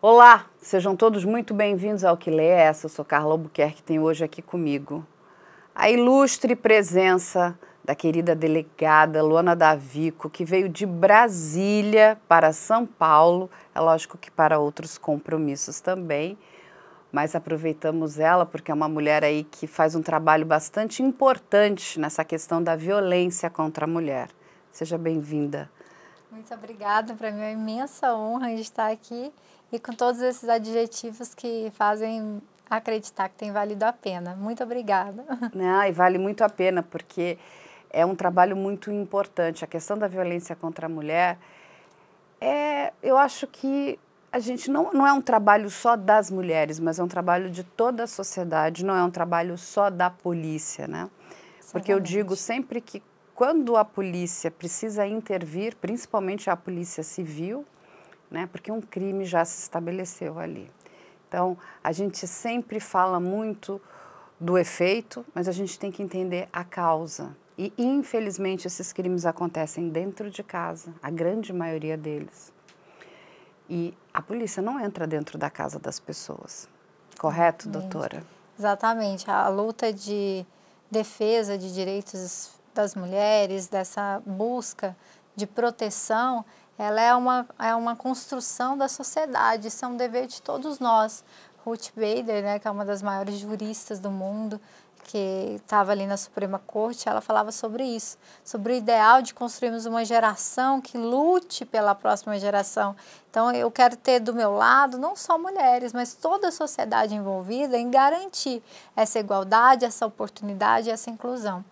Olá, sejam todos muito bem-vindos ao Que Lê é Essa. Eu sou Carla Albuquerque, que tem hoje aqui comigo a ilustre presença da querida delegada Luana Davico, que veio de Brasília para São Paulo, é lógico que para outros compromissos também, mas aproveitamos ela porque é uma mulher aí que faz um trabalho bastante importante nessa questão da violência contra a mulher. Seja bem-vinda. Muito obrigada, para mim é uma imensa honra de estar aqui e com todos esses adjetivos que fazem acreditar que tem valido a pena. Muito obrigada. Não, e vale muito a pena, porque é um trabalho muito importante. A questão da violência contra a mulher, eu acho que a gente não é um trabalho só das mulheres, mas é um trabalho de toda a sociedade, não é um trabalho só da polícia, né? Porque eu digo sempre que quando a polícia precisa intervir, principalmente a polícia civil, né, porque um crime já se estabeleceu ali. Então, a gente sempre fala muito do efeito, mas a gente tem que entender a causa. E, infelizmente, esses crimes acontecem dentro de casa, a grande maioria deles. E a polícia não entra dentro da casa das pessoas. Correto, doutora? Exatamente. A luta de defesa de direitos das mulheres, dessa busca de proteção, ela é uma construção da sociedade, isso é um dever de todos nós. Ruth Bader, né, que é uma das maiores juristas do mundo, que estava ali na Suprema Corte, ela falava sobre isso, sobre o ideal de construirmos uma geração que lute pela próxima geração. Então, eu quero ter do meu lado não só mulheres, mas toda a sociedade envolvida em garantir essa igualdade, essa oportunidade, essa inclusão.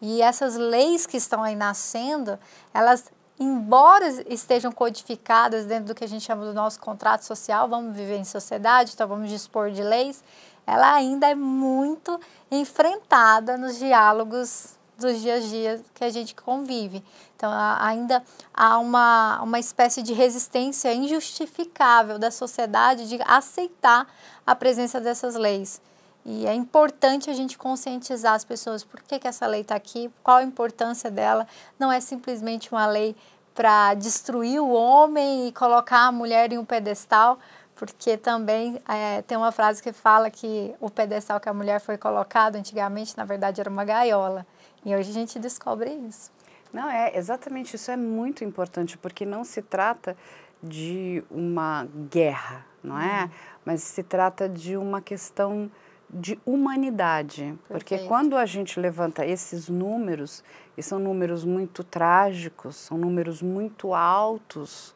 E essas leis que estão aí nascendo, elas, embora estejam codificadas dentro do que a gente chama do nosso contrato social, vamos viver em sociedade, então vamos dispor de leis, ela ainda é muito enfrentada nos diálogos dos dias a dia que a gente convive. Então, ainda há uma espécie de resistência injustificável da sociedade de aceitar a presença dessas leis. E é importante a gente conscientizar as pessoas por que essa lei está aqui, qual a importância dela. Não é simplesmente uma lei para destruir o homem e colocar a mulher em um pedestal, porque também tem uma frase que fala que o pedestal que a mulher foi colocada antigamente, na verdade, era uma gaiola. E hoje a gente descobre isso. Não, exatamente, isso é muito importante, porque não se trata de uma guerra, não é? Mas se trata de uma questão de humanidade, porque quando a gente levanta esses números, e são números muito trágicos, são números muito altos,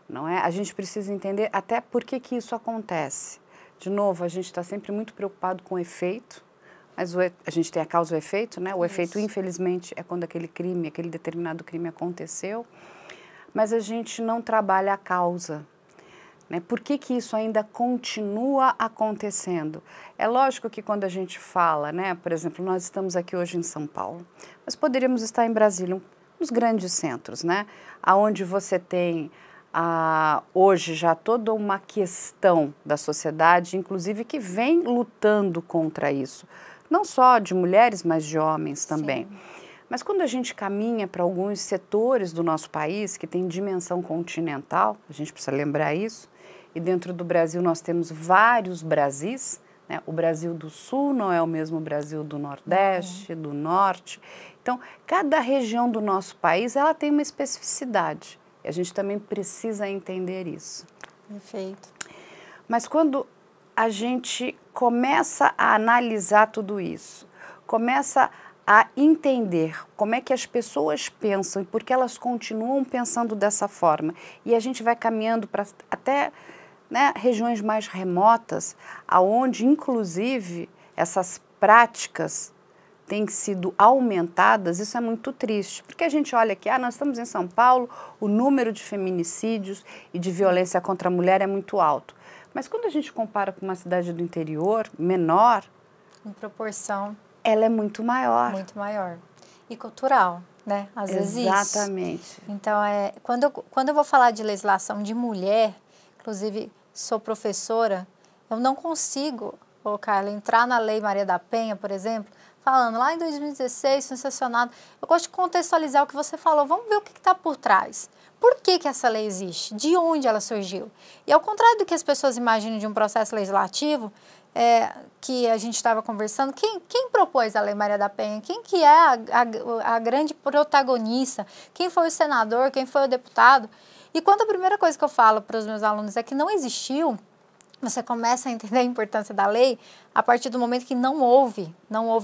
não é? A gente precisa entender até por que isso acontece. De novo, a gente está sempre muito preocupado com o efeito, mas a gente tem a causa e o efeito, né? O efeito, infelizmente, é quando aquele determinado crime aconteceu, mas a gente não trabalha a causa. Né? Por que isso ainda continua acontecendo? É lógico que quando a gente fala, né, por exemplo, nós estamos aqui hoje em São Paulo, mas poderíamos estar em Brasília, nos grandes centros, né, onde você tem hoje já toda uma questão da sociedade, inclusive que vem lutando contra isso, não só de mulheres, mas de homens também. Sim. Mas quando a gente caminha para alguns setores do nosso país que tem dimensão continental, a gente precisa lembrar isso, e dentro do Brasil nós temos vários Brasis, né? O Brasil do Sul não é o mesmo Brasil do Nordeste, do Norte. Então, cada região do nosso país, ela tem uma especificidade. E a gente também precisa entender isso. Perfeito. Mas quando a gente começa a analisar tudo isso, começa a entender como é que as pessoas pensam e por que elas continuam pensando dessa forma, e a gente vai caminhando para até, né, regiões mais remotas, aonde inclusive essas práticas têm sido aumentadas, isso é muito triste, porque a gente olha aqui, nós estamos em São Paulo, o número de feminicídios e de violência contra a mulher é muito alto, mas quando a gente compara com uma cidade do interior, menor, em proporção, ela é muito maior. Muito maior. E cultural, né? Às vezes isso. Exatamente. Então, quando eu vou falar de legislação de mulher, inclusive sou professora, eu não consigo ô Carla, entrar na Lei Maria da Penha, por exemplo, falando lá em 2016, foi sancionado. Eu gosto de contextualizar o que você falou. Vamos ver o que está por trás. Por que essa lei existe? De onde ela surgiu? E ao contrário do que as pessoas imaginam de um processo legislativo, que a gente estava conversando, quem propôs a Lei Maria da Penha? Quem que é a grande protagonista? Quem foi o senador? Quem foi o deputado? E quando a primeira coisa que eu falo para os meus alunos é que não existiu, você começa a entender a importância da lei a partir do momento que não houve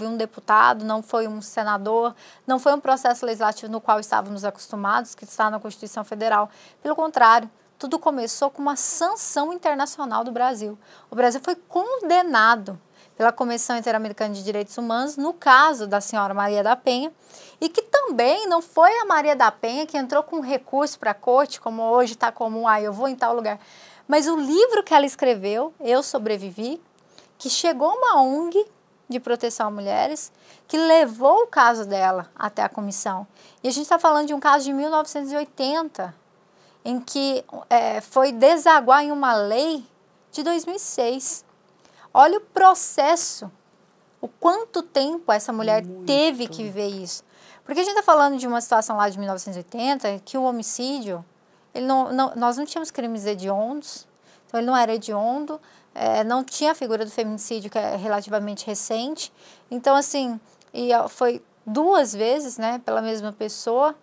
um deputado, não foi um senador, não foi um processo legislativo no qual estávamos acostumados, que está na Constituição Federal. Pelo contrário, tudo começou com uma sanção internacional do Brasil. O Brasil foi condenado pela Comissão Interamericana de Direitos Humanos, no caso da senhora Maria da Penha, e que também não foi a Maria da Penha que entrou com recurso para a corte, como hoje está comum, eu vou em tal lugar. Mas o livro que ela escreveu, Eu Sobrevivi, que chegou a uma ONG de proteção a mulheres, que levou o caso dela até a comissão. E a gente está falando de um caso de 1980, em que foi desaguar em uma lei de 2006. Olha o processo, o quanto tempo essa mulher teve que viver isso. Porque a gente está falando de uma situação lá de 1980, que o homicídio, nós não tínhamos crimes hediondos, então ele não era hediondo, não tinha a figura do feminicídio, que é relativamente recente. Então, assim, foi 2 vezes, né, pela mesma pessoa,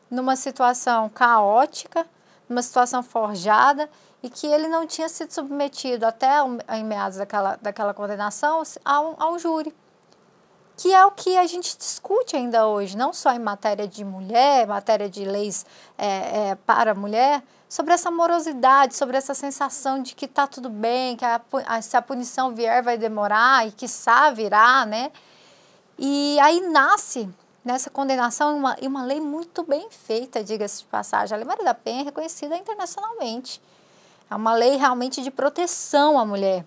numa situação caótica, numa situação forjada, e que ele não tinha sido submetido até em meados daquela condenação ao júri. Que é o que a gente discute ainda hoje, não só em matéria de mulher, matéria de leis para a mulher, sobre essa morosidade, sobre essa sensação de que está tudo bem, que se a punição vier vai demorar e quiçá virá, né? E aí nasce nessa condenação uma lei muito bem feita, diga-se de passagem. A Lei Maria da Penha é reconhecida internacionalmente. É uma lei realmente de proteção à mulher.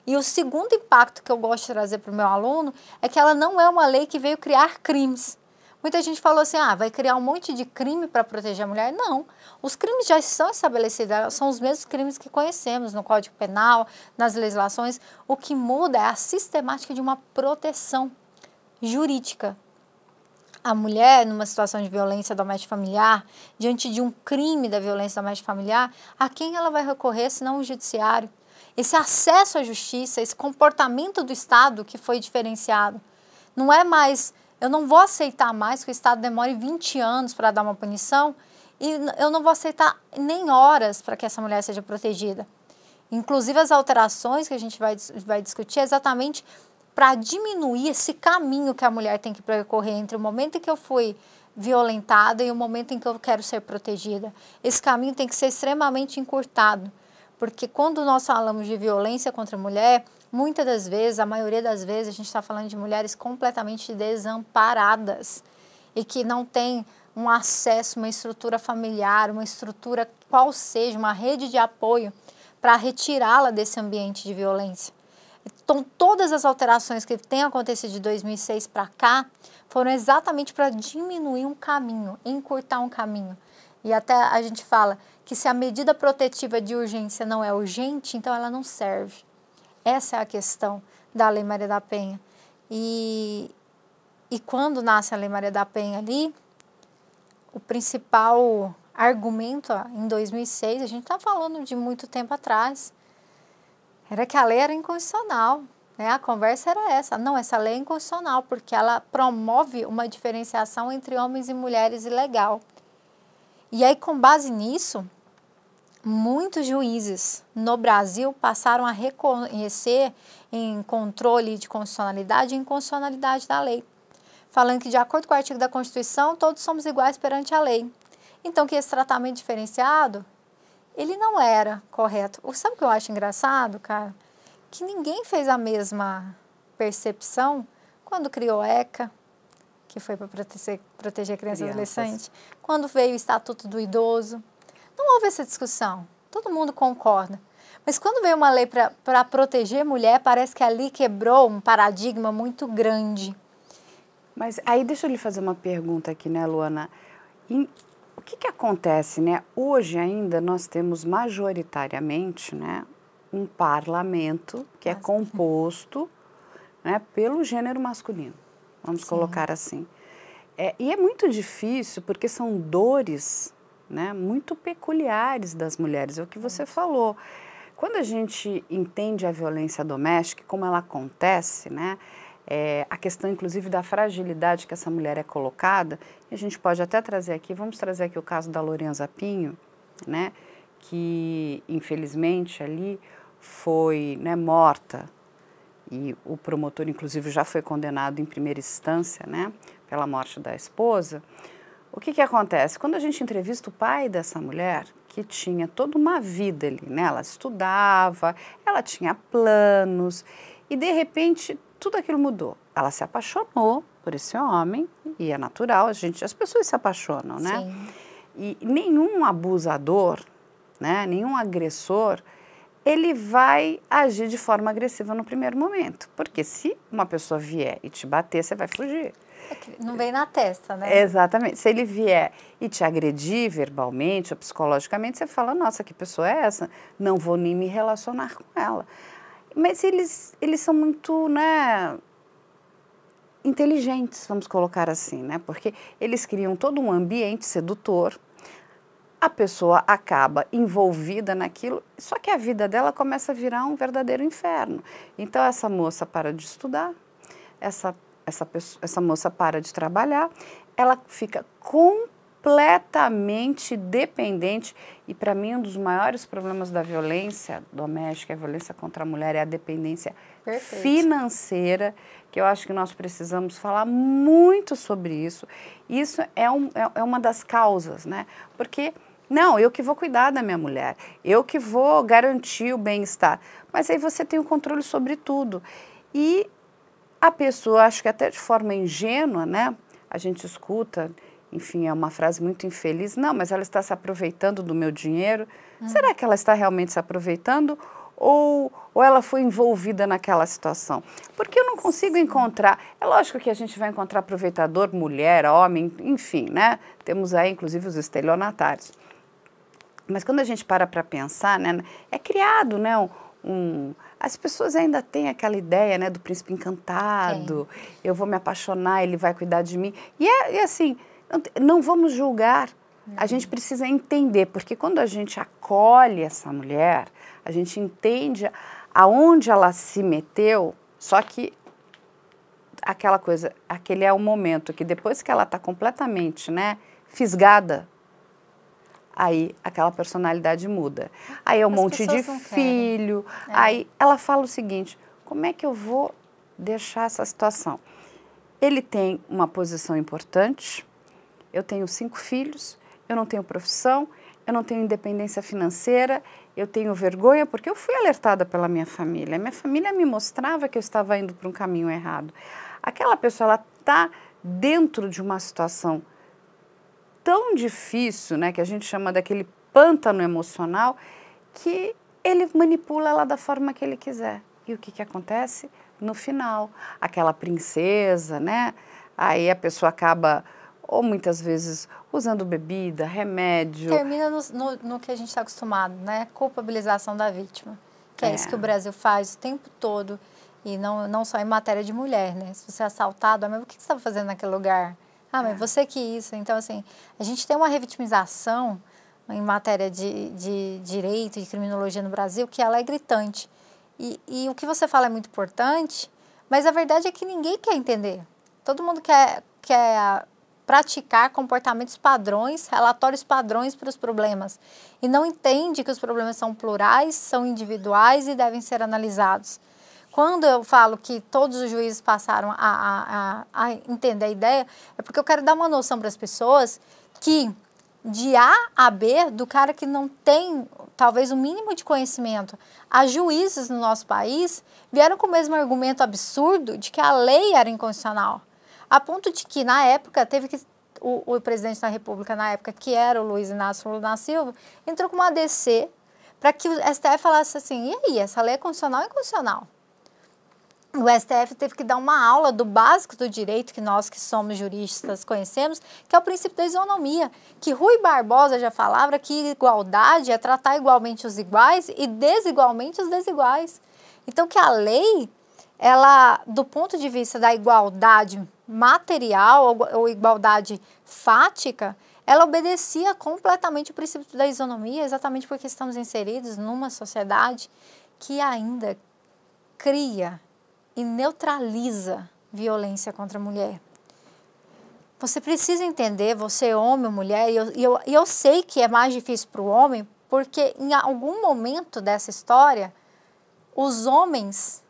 E o segundo impacto que eu gosto de trazer para o meu aluno é que ela não é uma lei que veio criar crimes. Muita gente falou assim, vai criar um monte de crime para proteger a mulher. Não, os crimes já são estabelecidos, são os mesmos crimes que conhecemos no Código Penal, nas legislações. O que muda é a sistemática de uma proteção jurídica. A mulher, numa situação de violência doméstica familiar, diante de um crime da violência doméstica familiar, a quem ela vai recorrer senão o judiciário? Esse acesso à justiça, esse comportamento do Estado que foi diferenciado. Não é mais, eu não vou aceitar mais que o Estado demore 20 anos para dar uma punição e eu não vou aceitar nem horas para que essa mulher seja protegida. Inclusive as alterações que a gente vai discutir é exatamente para diminuir esse caminho que a mulher tem que percorrer entre o momento em que eu fui violentada e o momento em que eu quero ser protegida. Esse caminho tem que ser extremamente encurtado, porque quando nós falamos de violência contra a mulher, muitas das vezes, a maioria das vezes, a gente está falando de mulheres completamente desamparadas e que não têm um acesso, uma estrutura familiar, uma estrutura qual seja, uma rede de apoio para retirá-la desse ambiente de violência. Então, todas as alterações que têm acontecido de 2006 para cá foram exatamente para diminuir um caminho, encurtar um caminho. E até a gente fala que se a medida protetiva de urgência não é urgente, então ela não serve. Essa é a questão da Lei Maria da Penha. E quando nasce a Lei Maria da Penha ali, o principal argumento em 2006, a gente está falando de muito tempo atrás, era que a lei era inconstitucional, né? A conversa era essa. Não, essa lei é inconstitucional porque ela promove uma diferenciação entre homens e mulheres ilegal. E aí, com base nisso, muitos juízes no Brasil passaram a reconhecer em controle de constitucionalidade e inconstitucionalidade da lei, falando que, de acordo com o artigo da Constituição, todos somos iguais perante a lei. Então, que esse tratamento diferenciado, ele não era correto. Sabe o que eu acho engraçado, cara? Que ninguém fez a mesma percepção quando criou a ECA, que foi para proteger crianças e adolescentes, quando veio o Estatuto do Idoso. Não houve essa discussão, todo mundo concorda. Mas quando veio uma lei para proteger mulher, parece que ali quebrou um paradigma muito grande. Mas aí deixa eu lhe fazer uma pergunta aqui, né, Luana? O que acontece, né? Hoje ainda nós temos majoritariamente, né, um parlamento que é composto, né, pelo gênero masculino, vamos colocar assim. E é muito difícil porque são dores, né, muito peculiares das mulheres, é o que você falou. Quando a gente entende a violência doméstica, como ela acontece, né, a questão inclusive da fragilidade que essa mulher é colocada, e a gente pode até trazer aqui, vamos trazer aqui o caso da Lorenza Pinho, né, que infelizmente ali foi, né, morta, e o promotor inclusive já foi condenado em primeira instância, né, pela morte da esposa. O que acontece? Quando a gente entrevista o pai dessa mulher, que tinha toda uma vida ali, né? Ela estudava, ela tinha planos e de repente tudo aquilo mudou. Ela se apaixonou por esse homem e é natural, as pessoas se apaixonam, né? Sim. E nenhum abusador, né? Nenhum agressor, ele vai agir de forma agressiva no primeiro momento, porque se uma pessoa vier e te bater, você vai fugir. Não vem na testa, né? Exatamente. Se ele vier e te agredir verbalmente ou psicologicamente, você fala, nossa, que pessoa é essa? Não vou nem me relacionar com ela. Mas eles são muito, né, inteligentes, vamos colocar assim, né? Porque eles criam todo um ambiente sedutor, a pessoa acaba envolvida naquilo, só que a vida dela começa a virar um verdadeiro inferno. Então, essa moça para de estudar, essa moça para de trabalhar, ela fica completamente dependente e para mim um dos maiores problemas da violência doméstica, a violência contra a mulher é a dependência financeira, que eu acho que nós precisamos falar muito sobre isso. Isso é uma das causas, né? Porque, não, eu que vou cuidar da minha mulher, eu que vou garantir o bem-estar, mas aí você tem o controle sobre tudo. E a pessoa, acho que até de forma ingênua, né? A gente escuta, enfim, é uma frase muito infeliz. Não, mas ela está se aproveitando do meu dinheiro. Será que ela está realmente se aproveitando? Ou ela foi envolvida naquela situação? Porque eu não consigo encontrar. É lógico que a gente vai encontrar aproveitador, mulher, homem, enfim, né? Temos aí, inclusive, os estelionatários. Mas quando a gente para pensar, né? É criado, né? As pessoas ainda têm aquela ideia, né, do príncipe encantado, eu vou me apaixonar, ele vai cuidar de mim. E assim, não vamos julgar, a gente precisa entender, porque quando a gente acolhe essa mulher, a gente entende aonde ela se meteu, só que aquela coisa, aquele é o momento que depois que ela está completamente, né, fisgada, aí aquela personalidade muda. Aí é um monte de filho. Aí ela fala o seguinte, como é que eu vou deixar essa situação? Ele tem uma posição importante, eu tenho 5 filhos, eu não tenho profissão, eu não tenho independência financeira, eu tenho vergonha porque eu fui alertada pela minha família. Minha família me mostrava que eu estava indo para um caminho errado. Aquela pessoa, ela está dentro de uma situação tão difícil, né, que a gente chama daquele pântano emocional, que ele manipula ela da forma que ele quiser. E o que acontece? No final, aquela princesa, né, aí a pessoa acaba, ou muitas vezes, usando bebida, remédio. Termina no que a gente está acostumado, né, culpabilização da vítima, que é isso que o Brasil faz o tempo todo, e não só em matéria de mulher, né, se você é assaltado, mas o que você estava fazendo naquele lugar? Ah, mas você que isso. Então, assim, a gente tem uma revitimização em matéria de direito e criminologia no Brasil que ela é gritante. E o que você fala é muito importante, mas a verdade é que ninguém quer entender. Todo mundo quer praticar comportamentos padrões, relatórios padrões para os problemas. E não entende que os problemas são plurais, são individuais e devem ser analisados. Quando eu falo que todos os juízes passaram a entender a ideia, é porque eu quero dar uma noção para as pessoas que de A a B, do cara que não tem talvez o mínimo de conhecimento, a juízes no nosso país vieram com o mesmo argumento absurdo de que a lei era inconstitucional. A ponto de que, na época, teve que o presidente da República, na época, que era o Luiz Inácio Lula da Silva, entrou com uma ADC para que o STF falasse assim, e aí, essa lei é constitucional ou inconstitucional? o STF teve que dar uma aula do básico do direito que nós que somos juristas conhecemos, que é o princípio da isonomia, que Rui Barbosa já falava que igualdade é tratar igualmente os iguais e desigualmente os desiguais. Então que a lei, ela, do ponto de vista da igualdade material ou igualdade fática, ela obedecia completamente o princípio da isonomia, exatamente porque estamos inseridos numa sociedade que ainda cria e neutraliza violência contra a mulher. Você precisa entender, você homem ou mulher, e eu sei que é mais difícil para o homem, porque em algum momento dessa história, os homens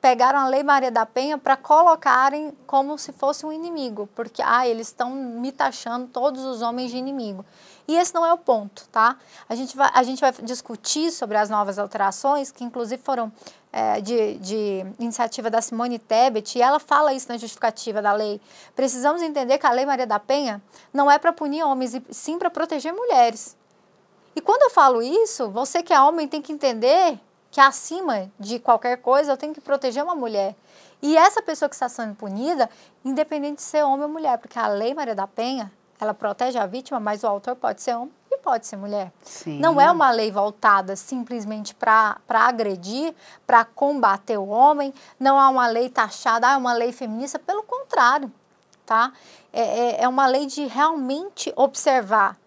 pegaram a Lei Maria da Penha para colocarem como se fosse um inimigo, porque eles estão me taxando todos os homens de inimigo. E esse não é o ponto, tá? A gente vai discutir sobre as novas alterações, que inclusive foram de iniciativa da Simone Tebet, e ela fala isso na justificativa da lei. Precisamos entender que a Lei Maria da Penha não é para punir homens, e sim para proteger mulheres. E quando eu falo isso, você que é homem tem que entender que acima de qualquer coisa eu tenho que proteger uma mulher. E essa pessoa que está sendo punida, independente de ser homem ou mulher, porque a Lei Maria da Penha, ela protege a vítima, mas o autor pode ser homem e pode ser mulher. Sim. Não é uma lei voltada simplesmente para agredir, para combater o homem, não é uma lei taxada, é uma lei feminista, pelo contrário, tá? É uma lei de realmente observar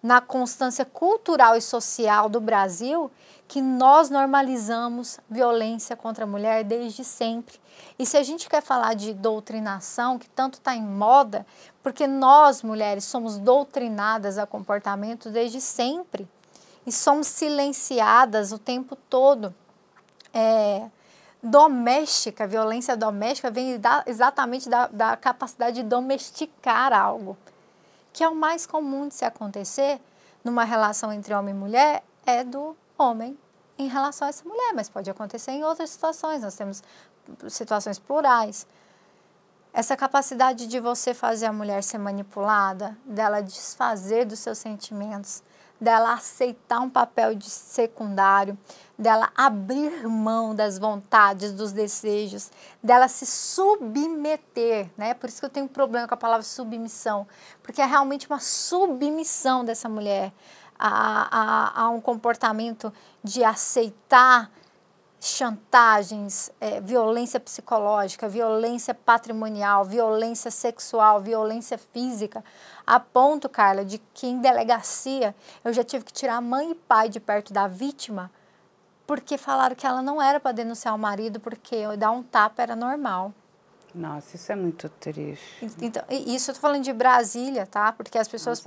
na constância cultural e social do Brasil que nós normalizamos violência contra a mulher desde sempre. E se a gente quer falar de doutrinação, que tanto está em moda, porque nós, mulheres, somos doutrinadas a comportamento desde sempre e somos silenciadas o tempo todo. Doméstica, violência doméstica vem exatamente da capacidade de domesticar algo, que é o mais comum de se acontecer numa relação entre homem e mulher, é do homem em relação a essa mulher, mas pode acontecer em outras situações, nós temos situações plurais. Essa capacidade de você fazer a mulher ser manipulada, dela desfazer dos seus sentimentos, dela aceitar um papel de secundário, dela abrir mão das vontades, dos desejos, dela se submeter, né? Por isso que eu tenho um problema com a palavra submissão, porque é realmente uma submissão dessa mulher a um comportamento de aceitar chantagens, violência psicológica, violência patrimonial, violência sexual, violência física, a ponto, Carla, de que em delegacia eu já tive que tirar mãe e pai de perto da vítima porque falaram que ela não era para denunciar o marido porque dar um tapa era normal. Nossa, isso é muito triste. Então, isso eu tô falando de Brasília, tá? Porque as pessoas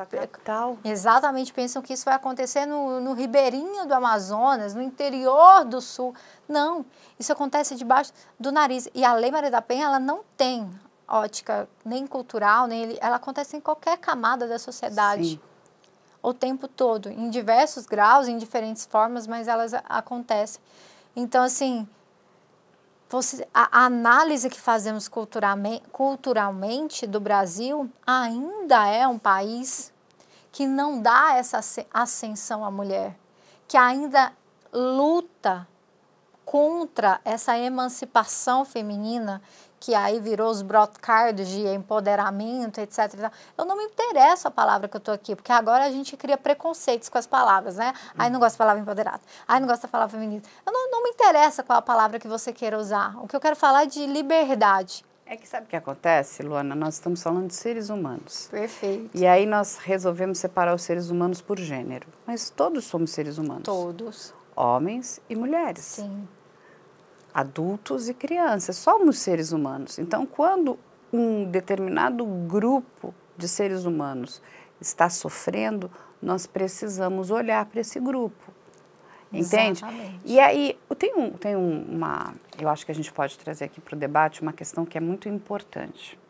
exatamente pensam que isso vai acontecer no ribeirinho do Amazonas, no interior do Sul. Não, isso acontece debaixo do nariz. E a Lei Maria da Penha, ela não tem ótica nem cultural, ela acontece em qualquer camada da sociedade. Sim. O tempo todo, em diversos graus, em diferentes formas, mas elas acontecem. Então, assim, a análise que fazemos culturalmente do Brasil ainda é um país que não dá essa ascensão à mulher, que ainda luta contra essa emancipação feminina, que aí virou os broadcards de empoderamento, etc. Eu não me interesso a palavra que eu estou aqui, porque agora a gente cria preconceitos com as palavras, né? Aí não gosta da palavra empoderada, aí não gosta da palavra feminista. Não me interessa qual a palavra que você queira usar. O que eu quero falar é de liberdade. É que sabe o que acontece, Luana? Nós estamos falando de seres humanos. Perfeito. E aí nós resolvemos separar os seres humanos por gênero. Mas todos somos seres humanos. Todos. Homens e mulheres. Sim. Adultos e crianças, somos seres humanos. Então, quando um determinado grupo de seres humanos está sofrendo, nós precisamos olhar para esse grupo, entende? Exatamente. E aí, eu acho que a gente pode trazer aqui para o debate uma questão que é muito importante.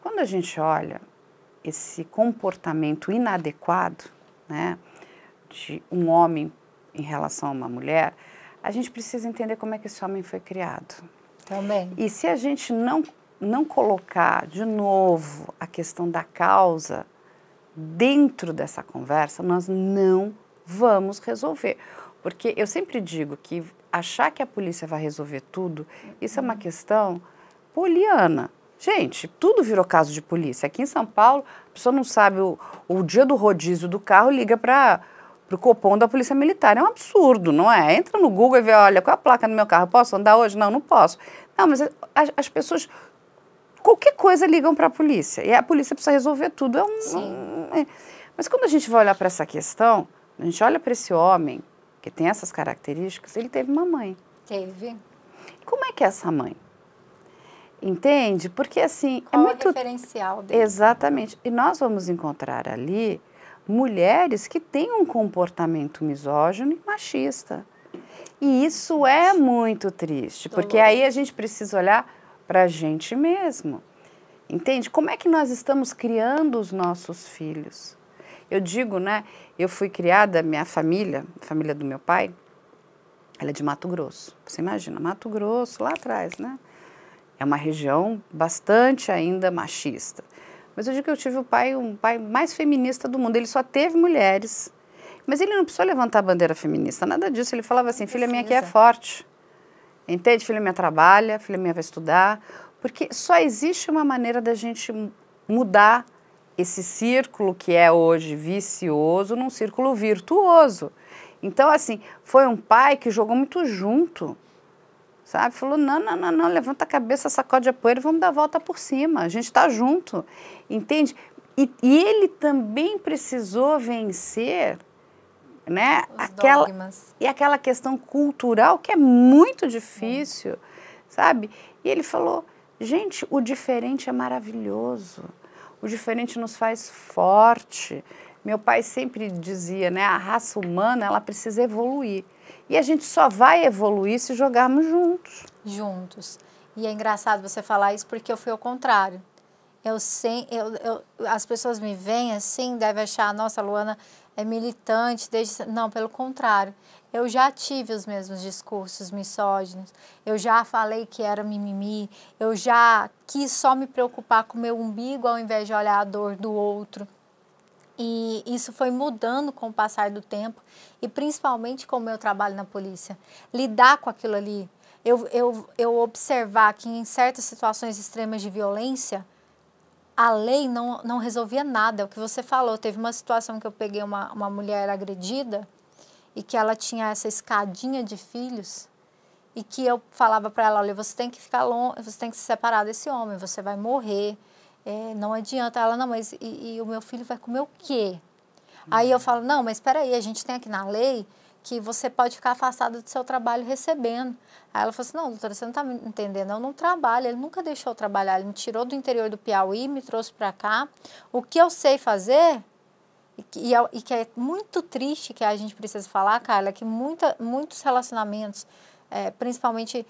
Quando a gente olha esse comportamento inadequado, né, de um homem em relação a uma mulher, a gente precisa entender como é que esse homem foi criado. Também. E se a gente não colocar de novo a questão da causa dentro dessa conversa, nós não vamos resolver. Porque eu sempre digo que achar que a polícia vai resolver tudo, isso é uma questão poliana. Gente, tudo virou caso de polícia. Aqui em São Paulo, a pessoa não sabe o dia do rodízio do carro, liga para o Copom da Polícia Militar. É um absurdo, não é? Entra no Google e vê, olha, qual é a placa do meu carro? Posso andar hoje? Não, não posso. Não, mas as pessoas, qualquer coisa ligam para a polícia. E a polícia precisa resolver tudo. Mas quando a gente vai olhar para essa questão, a gente olha para esse homem, que tem essas características, ele teve uma mãe. Teve. Como é que é essa mãe? Entende? Porque assim... Qual é muito... o referencial dele? Exatamente. E nós vamos encontrar ali mulheres que têm um comportamento misógino e machista. E isso é muito triste, porque aí a gente precisa olhar para a gente mesmo. Entende? Como é que nós estamos criando os nossos filhos? Eu digo, né? Eu fui criada, minha família, a família do meu pai, ela é de Mato Grosso. Você imagina, Mato Grosso, lá atrás, né? É uma região bastante ainda machista. Mas eu digo que eu tive um pai mais feminista do mundo. Ele só teve mulheres. Mas ele não precisou levantar a bandeira feminista, nada disso. Ele falava assim, filha minha aqui é forte. Entende? Filha minha trabalha, filha minha vai estudar. Porque só existe uma maneira da gente mudar esse círculo que é hoje vicioso num círculo virtuoso. Então, assim, foi um pai que jogou muito junto. Sabe? Falou, não, levanta a cabeça, sacode a poeira e vamos dar a volta por cima. A gente está junto, entende? E ele também precisou vencer, né? Aquela questão cultural que é muito difícil, sabe? E ele falou, gente, o diferente é maravilhoso. O diferente nos faz forte. Meu pai sempre dizia, né? A raça humana, ela precisa evoluir. E a gente só vai evoluir se jogarmos juntos. Juntos. E é engraçado você falar isso porque eu fui ao contrário. As pessoas me veem assim, devem achar, nossa, a Luana é militante. Não, pelo contrário. Eu já tive os mesmos discursos misóginos. Eu já falei que era mimimi. Eu já quis só me preocupar com o meu umbigo ao invés de olhar a dor do outro. E isso foi mudando com o passar do tempo e principalmente com o meu trabalho na polícia. Lidar com aquilo ali, eu observar que em certas situações extremas de violência, a lei não resolvia nada. É o que você falou, teve uma situação que eu peguei uma mulher agredida e que ela tinha essa escadinha de filhos e que eu falava para ela, olha, você tem que ficar longe, você tem que se separar desse homem, você vai morrer. Não adianta. Ela, não, mas e o meu filho vai comer o quê? Aí eu falo, não, mas espera aí, a gente tem aqui na lei que você pode ficar afastada do seu trabalho recebendo. Aí ela falou assim, não, doutora, você não está me entendendo, eu não trabalho, ele nunca deixou eu trabalhar, ele me tirou do interior do Piauí, me trouxe para cá. O que eu sei fazer, e que é muito triste que a gente precisa falar, Carla, que muitos relacionamentos, principalmente...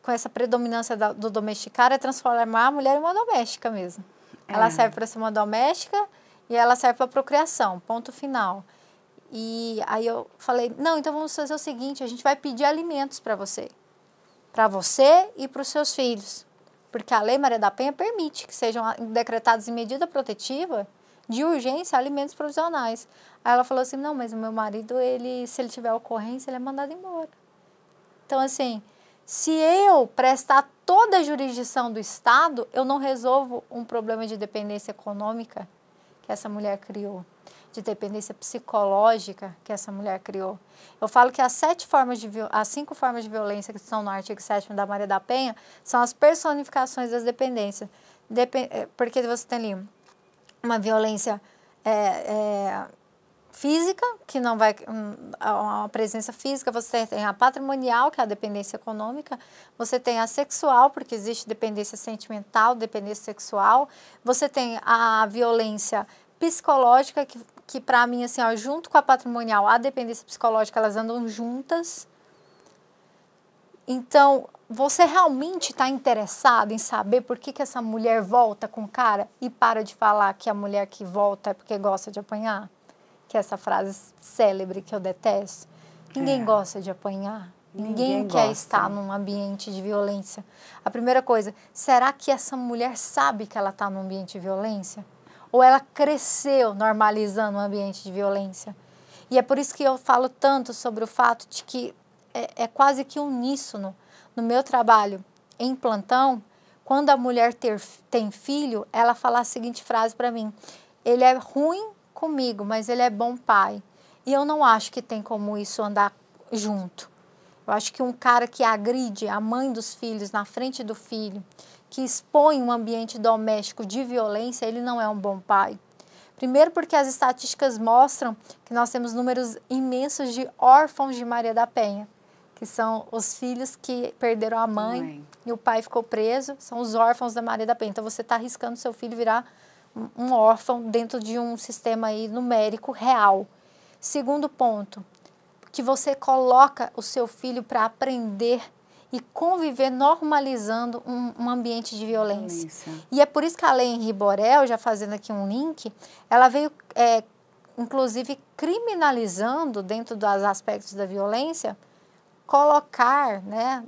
com essa predominância do domesticar, é transformar a mulher em uma doméstica mesmo. Ela serve para ser uma doméstica e ela serve para procriação, ponto final. E aí eu falei, não, então vamos fazer o seguinte, a gente vai pedir alimentos para você e para os seus filhos, porque a Lei Maria da Penha permite que sejam decretados em medida protetiva, de urgência, alimentos provisionais. Aí ela falou assim, não, mas o meu marido, se ele tiver ocorrência, ele é mandado embora. Então, assim... Se eu prestar toda a jurisdição do Estado, eu não resolvo um problema de dependência econômica que essa mulher criou, de dependência psicológica que essa mulher criou. Eu falo que as 5 formas de violência que estão no artigo 7º da Maria da Penha são as personificações das dependências. Porque você tem ali uma violência física, que não vai, uma presença física, você tem a patrimonial, que é a dependência econômica, você tem a sexual, porque existe dependência sentimental, dependência sexual, você tem a violência psicológica, que para mim, assim, ó, junto com a patrimonial, a dependência psicológica, elas andam juntas. Então, você realmente está interessado em saber por que essa mulher volta com o cara e para de falar que a mulher que volta é porque gosta de apanhar? Que é essa frase célebre que eu detesto. Ninguém gosta de apanhar. Ninguém quer estar num ambiente de violência. A primeira coisa, será que essa mulher sabe que ela está num ambiente de violência? Ou ela cresceu normalizando um ambiente de violência? E é por isso que eu falo tanto sobre o fato de que é quase que uníssono. No meu trabalho em plantão, quando a mulher tem filho, ela fala a seguinte frase para mim: ele é ruim comigo, mas ele é bom pai. E eu não acho que tem como isso andar junto. Eu acho que um cara que agride a mãe dos filhos na frente do filho, que expõe um ambiente doméstico de violência, ele não é um bom pai. Primeiro porque as estatísticas mostram que nós temos números imensos de órfãos de Maria da Penha, que são os filhos que perderam a mãe e o pai ficou preso, são os órfãos da Maria da Penha. Então você está arriscando seu filho virar um órfão dentro de um sistema aí numérico real. Segundo ponto, que você coloca o seu filho para aprender e conviver normalizando um ambiente de violência. E é por isso que a lei Henri Borel, já fazendo aqui um link, ela veio, inclusive, criminalizando, dentro dos aspectos da violência, colocar, né,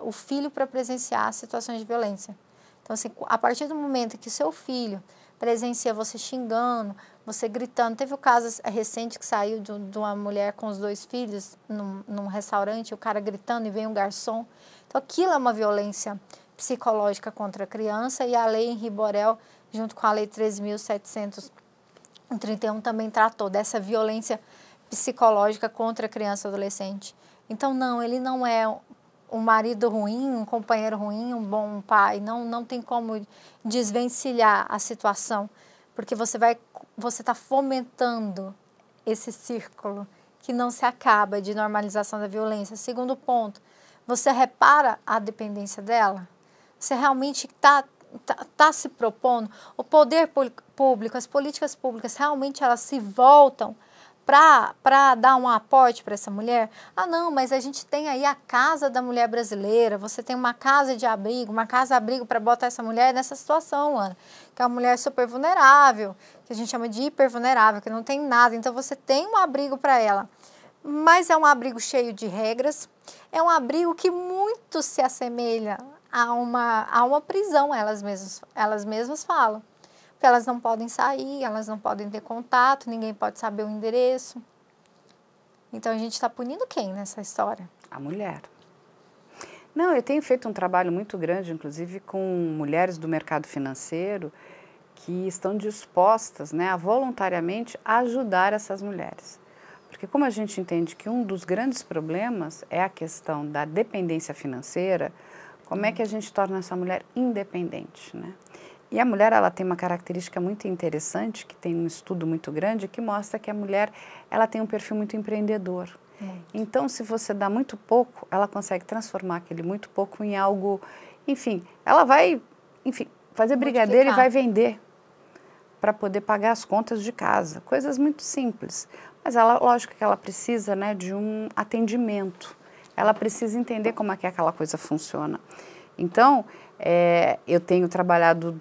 o filho para presenciar situações de violência. Então, assim, a partir do momento que seu filho presencia você xingando, você gritando. Teve o caso recente que saiu de uma mulher com os 2 filhos num restaurante, o cara gritando e vem um garçom. Então, aquilo é uma violência psicológica contra a criança e a lei Henri Borel, junto com a lei 13.731, também tratou dessa violência psicológica contra a criança e adolescente. Então, não, ele não é um marido ruim, um companheiro ruim, um bom pai. Não tem como desvencilhar a situação, porque você está fomentando esse círculo que não se acaba de normalização da violência. Segundo ponto, você repara a dependência dela? Você realmente está se propondo? O poder público, as políticas públicas, realmente elas se voltam para dar um aporte para essa mulher? Ah, não, mas a gente tem aí a Casa da Mulher Brasileira, você tem uma casa de abrigo, uma casa-abrigo para botar essa mulher nessa situação, Ana, que é uma mulher super vulnerável, que a gente chama de hipervulnerável, que não tem nada, então você tem um abrigo para ela. Mas é um abrigo cheio de regras, é um abrigo que muito se assemelha a uma prisão, elas mesmas falam. Porque elas não podem sair, elas não podem ter contato, ninguém pode saber o endereço. Então, a gente está punindo quem nessa história? A mulher. Não, eu tenho feito um trabalho muito grande, inclusive com mulheres do mercado financeiro que estão dispostas, né, a voluntariamente ajudar essas mulheres. Porque como a gente entende que um dos grandes problemas é a questão da dependência financeira, como é que a gente torna essa mulher independente, né? E a mulher, ela tem uma característica muito interessante, que tem um estudo muito grande, que mostra que a mulher, ela tem um perfil muito empreendedor. Então, se você dá muito pouco, ela consegue transformar aquele muito pouco em algo, enfim, ela vai, fazer brigadeiro e vai vender para poder pagar as contas de casa. Coisas muito simples. Mas ela, lógico que ela precisa, né, de um atendimento. Ela precisa entender como é que aquela coisa funciona. Então, eu tenho trabalhado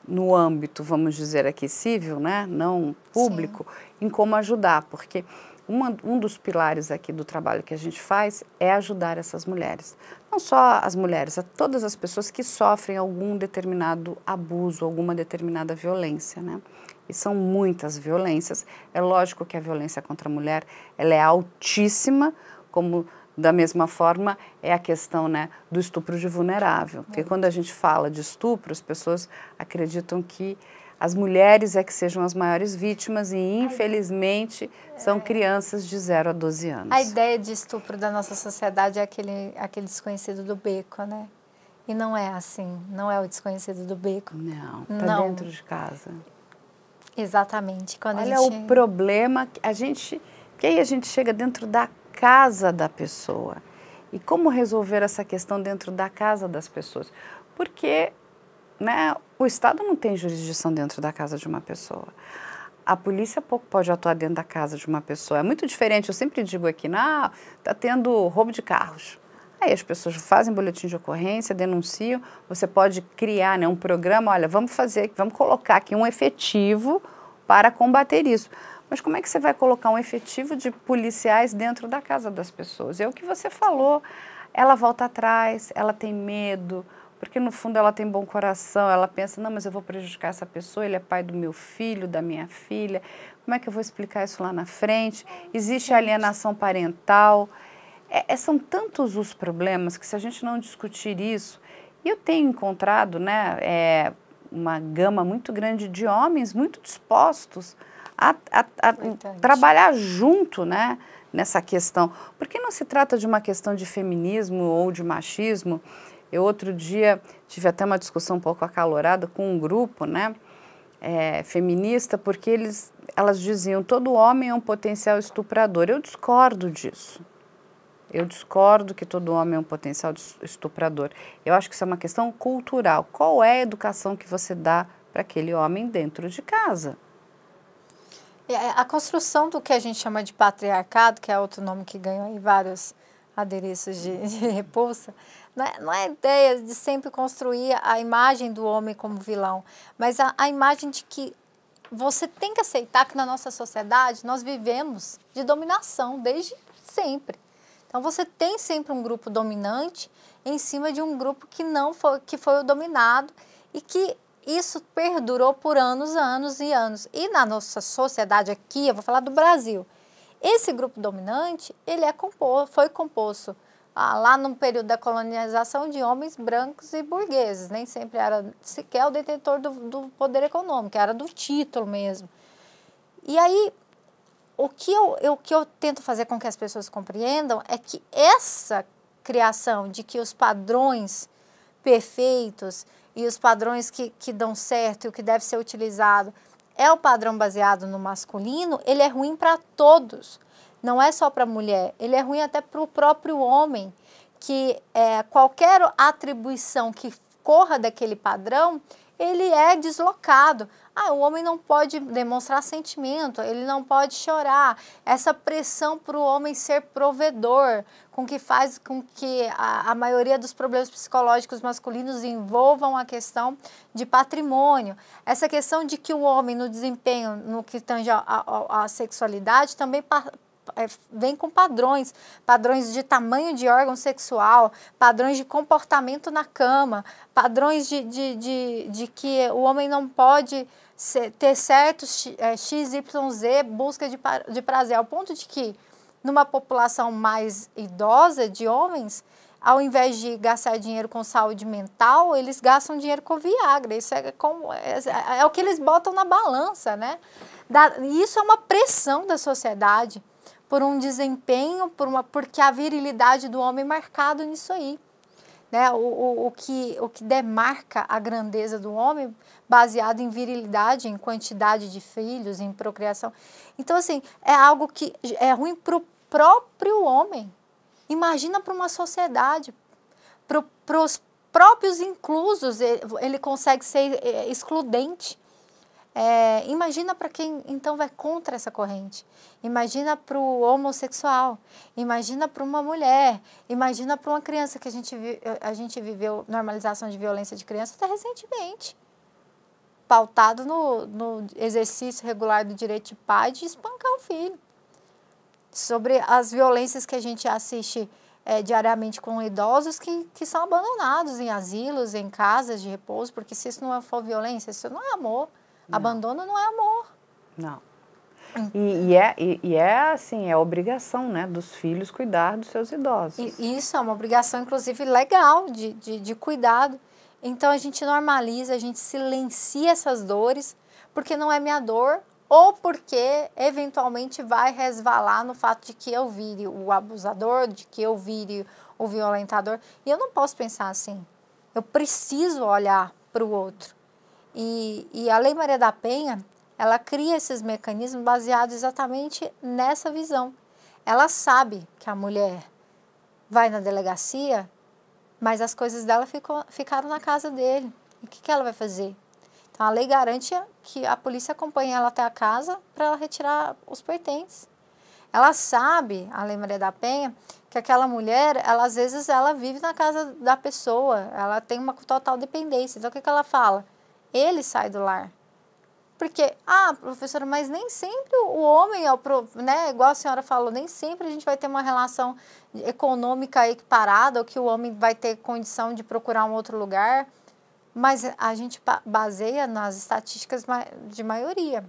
no âmbito, vamos dizer aqui, civil, né, não público, em como ajudar, porque um dos pilares aqui do trabalho que a gente faz é ajudar essas mulheres. Não só as mulheres, a todas as pessoas que sofrem algum determinado abuso, alguma determinada violência, né? E são muitas violências. É lógico que a violência contra a mulher, ela é altíssima, como da mesma forma é a questão, né, do estupro de vulnerável. Porque quando a gente fala de estupro, as pessoas acreditam que as mulheres é que sejam as maiores vítimas e, infelizmente, são crianças de 0 a 12 anos. A ideia de estupro da nossa sociedade é aquele desconhecido do beco, né? E não é assim, não é o desconhecido do beco. Não, está dentro de casa. Exatamente. Olha o problema, que aí a gente chega dentro da casa da pessoa. E como resolver essa questão dentro da casa das pessoas? Porque, né, o Estado não tem jurisdição dentro da casa de uma pessoa. A polícia pouco pode atuar dentro da casa de uma pessoa. É muito diferente, eu sempre digo aqui, está tendo roubo de carros. Aí as pessoas fazem boletim de ocorrência, denunciam, você pode criar, né, um programa, olha, vamos colocar aqui um efetivo para combater isso. Mas como é que você vai colocar um efetivo de policiais dentro da casa das pessoas? É o que você falou, ela volta atrás, ela tem medo, porque no fundo ela tem bom coração, ela pensa, não, mas eu vou prejudicar essa pessoa, ele é pai do meu filho, da minha filha, como é que eu vou explicar isso lá na frente? Existe alienação parental, São tantos os problemas que se a gente não discutir isso, e eu tenho encontrado, né, uma gama muito grande de homens muito dispostos a trabalhar junto, né, nessa questão. Porque não se trata de uma questão de feminismo ou de machismo. Eu outro dia tive até uma discussão um pouco acalorada com um grupo, né, feminista, porque elas diziam todo homem é um potencial estuprador. Eu discordo disso. Eu discordo que todo homem é um potencial estuprador. Eu acho que isso é uma questão cultural. Qual é a educação que você dá para aquele homem dentro de casa? A construção do que a gente chama de patriarcado, que é outro nome que ganhou aí vários adereços de repulsa, não é a ideia de sempre construir a imagem do homem como vilão, mas a imagem de que você tem que aceitar que na nossa sociedade nós vivemos de dominação desde sempre. Então você tem sempre um grupo dominante em cima de um grupo que foi o dominado e que isso perdurou por anos, anos e anos. E na nossa sociedade aqui, eu vou falar do Brasil, esse grupo dominante, ele foi composto lá no período da colonização de homens brancos e burgueses, nem sempre era sequer o detentor do poder econômico, era do título mesmo. E aí, o que eu tento fazer com que as pessoas compreendam é que essa criação de que os padrões perfeitos e os padrões que dão certo e o que deve ser utilizado é o padrão baseado no masculino, ele é ruim para todos, não é só para a mulher, ele é ruim até para o próprio homem, que qualquer atribuição que corra daquele padrão, ele é deslocado. O homem não pode demonstrar sentimento, ele não pode chorar. Essa pressão para o homem ser provedor, faz com que a maioria dos problemas psicológicos masculinos envolvam a questão de patrimônio. Essa questão de que o homem, no desempenho, no que tange a sexualidade, também vem com padrões de tamanho de órgão sexual, padrões de comportamento na cama, padrões de que o homem não pode ter certos XYZ busca de prazer, ao ponto de que numa população mais idosa de homens, ao invés de gastar dinheiro com saúde mental, eles gastam dinheiro com Viagra. Isso é o que eles botam na balança, né? Isso é uma pressão da sociedade por um desempenho, porque a virilidade do homem é marcado nisso aí. Né? O que demarca a grandeza do homem, baseado em virilidade, em quantidade de filhos, em procriação. Então, assim, é algo que é ruim para o próprio homem. Imagina para uma sociedade, para os próprios inclusos, ele consegue ser excludente. Imagina para quem então vai contra essa corrente, imagina para o homossexual, imagina para uma mulher, imagina para uma criança, que a gente viveu normalização de violência de criança até recentemente, pautado no exercício regular do direito de pai de espancar o filho, sobre as violências que a gente assiste diariamente com idosos que são abandonados em asilos, em casas de repouso, porque se isso não for violência, isso não é amor. Não. Abandono não é amor. Não. E assim, é obrigação, né, dos filhos cuidar dos seus idosos. Isso é uma obrigação, inclusive, legal de cuidado. Então, a gente normaliza, a gente silencia essas dores, porque não é minha dor, ou porque, eventualmente, vai resvalar no fato de que eu vire o abusador, de que eu vire o violentador. E eu não posso pensar assim. Eu preciso olhar para o outro. E a Lei Maria da Penha, ela cria esses mecanismos baseados exatamente nessa visão. Ela sabe que a mulher vai na delegacia, mas as coisas dela ficaram na casa dele. E o que ela vai fazer? Então, a lei garante que a polícia acompanhe ela até a casa para ela retirar os pertences. Ela sabe, a Lei Maria da Penha, que aquela mulher, às vezes, ela vive na casa da pessoa, ela tem uma total dependência. Então, o que ela fala? Ele sai do lar. Porque, professora, mas nem sempre o homem, né, igual a senhora falou, nem sempre a gente vai ter uma relação econômica equiparada, ou que o homem vai ter condição de procurar um outro lugar, mas a gente baseia nas estatísticas de maioria.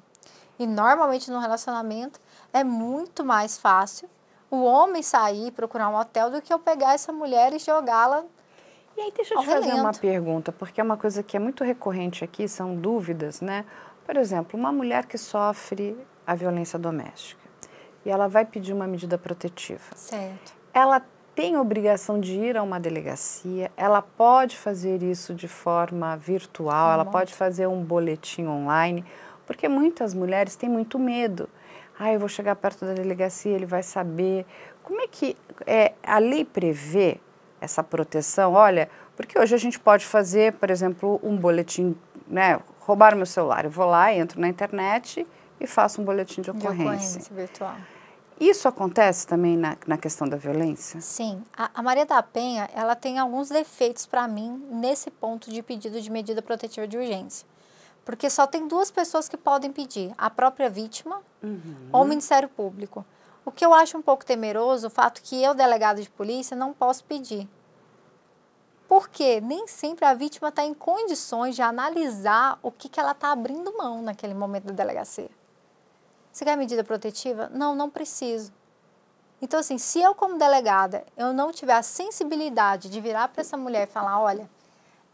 E normalmente no relacionamento é muito mais fácil o o homem sair, procurar um hotel, do que eu pegar essa mulher e jogá-la. E aí deixa eu te fazer uma pergunta, porque é uma coisa que é muito recorrente aqui, são dúvidas, né? Por exemplo, uma mulher que sofre a violência doméstica e ela vai pedir uma medida protetiva. Certo. Ela tem obrigação de ir a uma delegacia, ela pode fazer isso de forma virtual, ela pode fazer um boletim online, porque muitas mulheres têm muito medo. Ah, eu vou chegar perto da delegacia, ele vai saber. Como é que a lei prevê essa proteção? Olha, porque hoje a gente pode fazer, por exemplo, um boletim, né? Roubar meu celular, eu vou lá, entro na internet e faço um boletim de ocorrência. De ocorrência virtual. Isso acontece também na questão da violência? Sim. A Maria da Penha, ela tem alguns defeitos para mim nesse ponto de pedido de medida protetiva de urgência. Porque só tem duas pessoas que podem pedir, a própria vítima ou o Ministério Público. O que eu acho um pouco temeroso, o fato que eu, delegado de polícia, não posso pedir. Porque nem sempre a vítima está em condições de analisar o que ela está abrindo mão naquele momento da delegacia. Você quer medida protetiva? Não, não preciso. Então, assim, se eu como delegada, eu não tiver a sensibilidade de virar para essa mulher e falar, olha,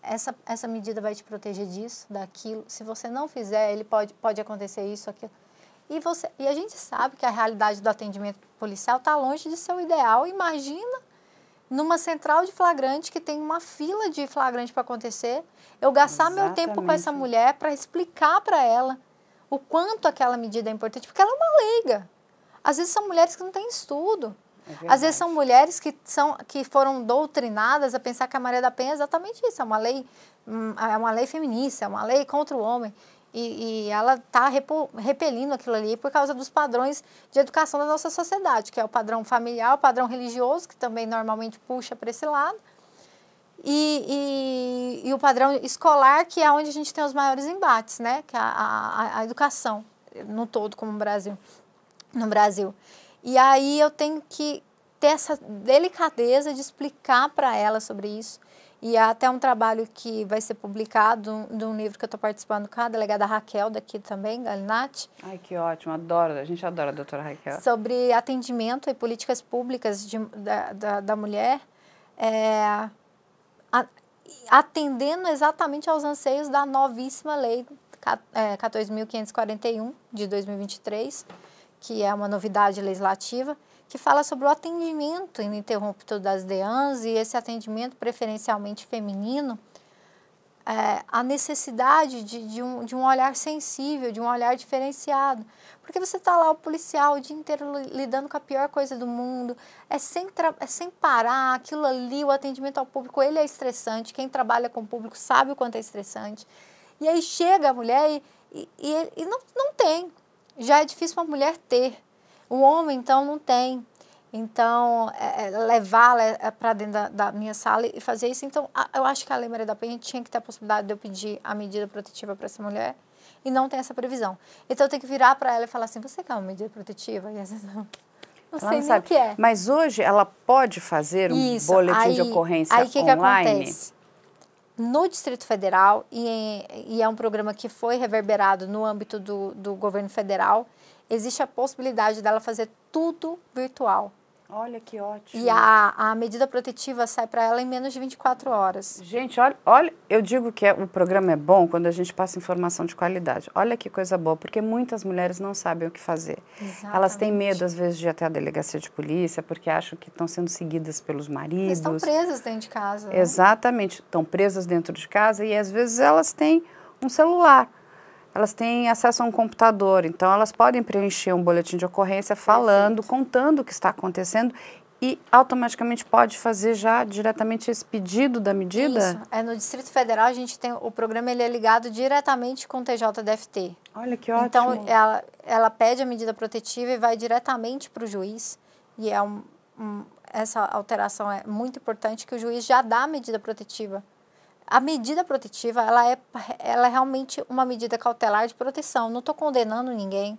essa medida vai te proteger disso, daquilo, se você não fizer, ele pode acontecer isso, aquilo. E a gente sabe que a realidade do atendimento policial está longe de ser o ideal. Imagina numa central de flagrante que tem uma fila de flagrante para acontecer, eu gastar meu tempo com essa mulher para explicar para ela o quanto aquela medida é importante, porque ela é uma leiga. Às vezes são mulheres que não têm estudo. Às vezes são mulheres que foram doutrinadas a pensar que a Maria da Penha é exatamente isso, é uma lei feminista, é uma lei contra o homem. E ela está repelindo aquilo ali por causa dos padrões de educação da nossa sociedade, que é o padrão familiar, o padrão religioso, que também normalmente puxa para esse lado, e o padrão escolar, que é onde a gente tem os maiores embates, né? Que é a educação no todo, como no Brasil. E aí eu tenho que ter essa delicadeza de explicar para ela sobre isso. E há até um trabalho que vai ser publicado de um livro que eu estou participando com a delegada Raquel, daqui também, Galinatti. Ai, que ótimo, adoro, a gente adora a doutora Raquel. Sobre atendimento e políticas públicas da mulher, atendendo exatamente aos anseios da novíssima lei 14.541 de 2023, que é uma novidade legislativa, que fala sobre o atendimento ininterrupto das DEANs e esse atendimento preferencialmente feminino, a necessidade de um olhar sensível, de um olhar diferenciado. Porque você está lá, o policial, o dia inteiro lidando com a pior coisa do mundo, sem parar, aquilo ali, o atendimento ao público, ele é estressante, quem trabalha com o público sabe o quanto é estressante. E aí chega a mulher e não tem, já é difícil uma mulher ter. O homem, então, não tem. Então, levá-la para dentro da minha sala e fazer isso. Então, eu acho que a Lei Maria da Penha tinha que ter a possibilidade de eu pedir a medida protetiva para essa mulher e não tem essa previsão. Então, eu tenho que virar para ela e falar assim, você quer uma medida protetiva? E às vezes não sei nem o que é. Mas hoje ela pode fazer um boletim de ocorrência online? Aí, o que acontece? No Distrito Federal, e é um programa que foi reverberado no âmbito do governo federal, existe a possibilidade dela fazer tudo virtual. Olha que ótimo. E a medida protetiva sai para ela em menos de 24 horas. Gente, olha, eu digo que o programa é bom quando a gente passa informação de qualidade. Olha que coisa boa, porque muitas mulheres não sabem o que fazer. Exatamente. Elas têm medo, às vezes, de ir até a delegacia de polícia, porque acham que estão sendo seguidas pelos maridos. Elas estão presas dentro de casa. Né? Exatamente, estão presas dentro de casa e, às vezes, elas têm um celular. Elas têm acesso a um computador, então elas podem preencher um boletim de ocorrência falando, contando o que está acontecendo e automaticamente pode fazer já diretamente esse pedido da medida? Isso. No Distrito Federal a gente tem, o programa ele é ligado diretamente com o TJDFT. Olha que ótimo. Então ela pede a medida protetiva e vai diretamente para o juiz e essa alteração é muito importante, que o juiz já dá a medida protetiva. A medida protetiva, ela é realmente uma medida cautelar de proteção. Não estou condenando ninguém.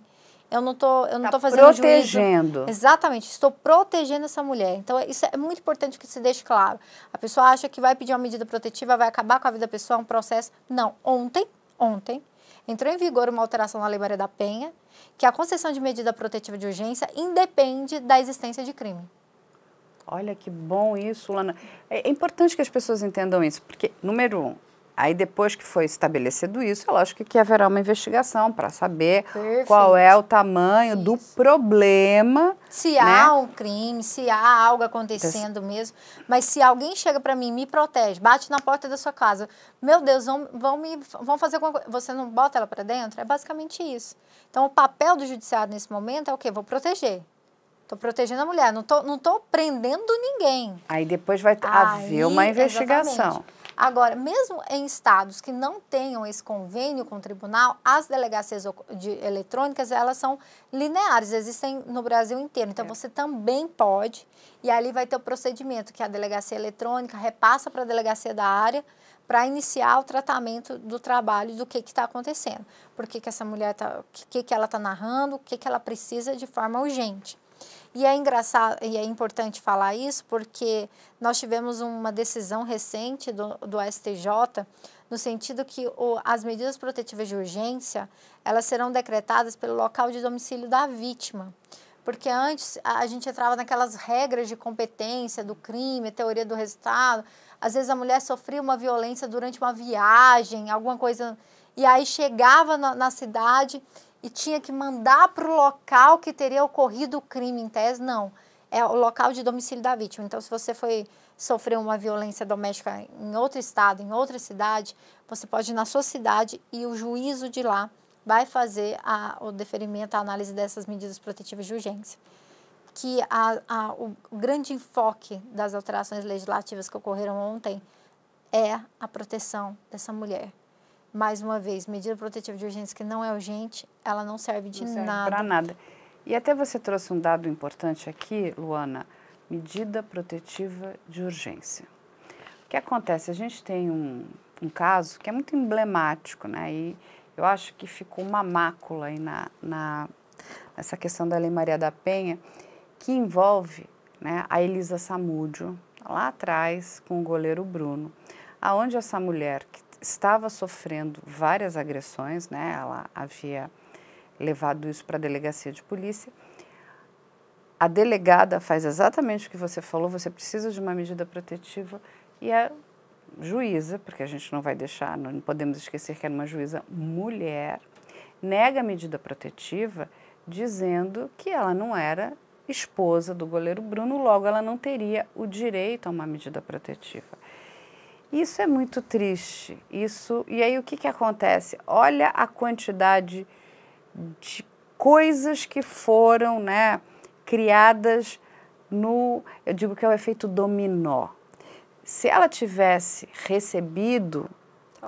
Eu não tô fazendo protegendo. Juízo. Exatamente. Estou protegendo essa mulher. Então, isso é muito importante que se deixe claro. A pessoa acha que vai pedir uma medida protetiva, vai acabar com a vida da pessoa, é um processo. Não. Ontem, entrou em vigor uma alteração na Lei Maria da Penha, que a concessão de medida protetiva de urgência independe da existência de crime. Olha que bom isso, Luana. É importante que as pessoas entendam isso, porque, número um, aí depois que foi estabelecido isso, é lógico que haverá uma investigação para saber qual é o tamanho do problema. Se há um crime, se há algo acontecendo mesmo. Mas se alguém chega para mim, me protege, bate na porta da sua casa, meu Deus, vão fazer alguma coisa, você não bota ela para dentro? É basicamente isso. Então, o papel do judiciário nesse momento é o quê? Vou proteger. Estou protegendo a mulher, não tô prendendo ninguém. Aí depois vai haver uma investigação. Exatamente. Agora, mesmo em estados que não tenham esse convênio com o tribunal, as delegacias eletrônicas, elas são lineares, existem no Brasil inteiro. Então, você também pode, e ali vai ter o procedimento que a delegacia eletrônica repassa para a delegacia da área para iniciar o tratamento do trabalho do que está acontecendo. Por que essa mulher está, o que ela está narrando, o que ela precisa de forma urgente. E é engraçado, e é importante falar isso, porque nós tivemos uma decisão recente do STJ, no sentido que as medidas protetivas de urgência, elas serão decretadas pelo local de domicílio da vítima. Porque antes a gente entrava naquelas regras de competência do crime, teoria do resultado. Às vezes a mulher sofria uma violência durante uma viagem, alguma coisa, e aí chegava na cidade e tinha que mandar para o local que teria ocorrido o crime, em tese, não. É o local de domicílio da vítima. Então, se você sofreu uma violência doméstica em outro estado, em outra cidade, você pode ir na sua cidade e o juízo de lá vai fazer o deferimento, a análise dessas medidas protetivas de urgência. Que o grande enfoque das alterações legislativas que ocorreram ontem é a proteção dessa mulher. Mais uma vez, medida protetiva de urgência que não é urgente, ela não serve de nada. Não serve para nada. E até você trouxe um dado importante aqui, Luana, medida protetiva de urgência. O que acontece? A gente tem um caso que é muito emblemático, né? E eu acho que ficou uma mácula aí nessa questão da Lei Maria da Penha, que envolve, né, a Elisa Samúdio, lá atrás, com o goleiro Bruno, aonde essa mulher que estava sofrendo várias agressões, né? Ela havia levado isso para a delegacia de polícia. A delegada faz exatamente o que você falou, você precisa de uma medida protetiva, e a juíza, porque a gente não vai deixar, não podemos esquecer que era uma juíza mulher, nega a medida protetiva dizendo que ela não era esposa do goleiro Bruno, logo ela não teria o direito a uma medida protetiva. Isso é muito triste. E aí o que acontece? Olha a quantidade de coisas que foram, né, criadas eu digo que é o efeito dominó. Se ela tivesse recebido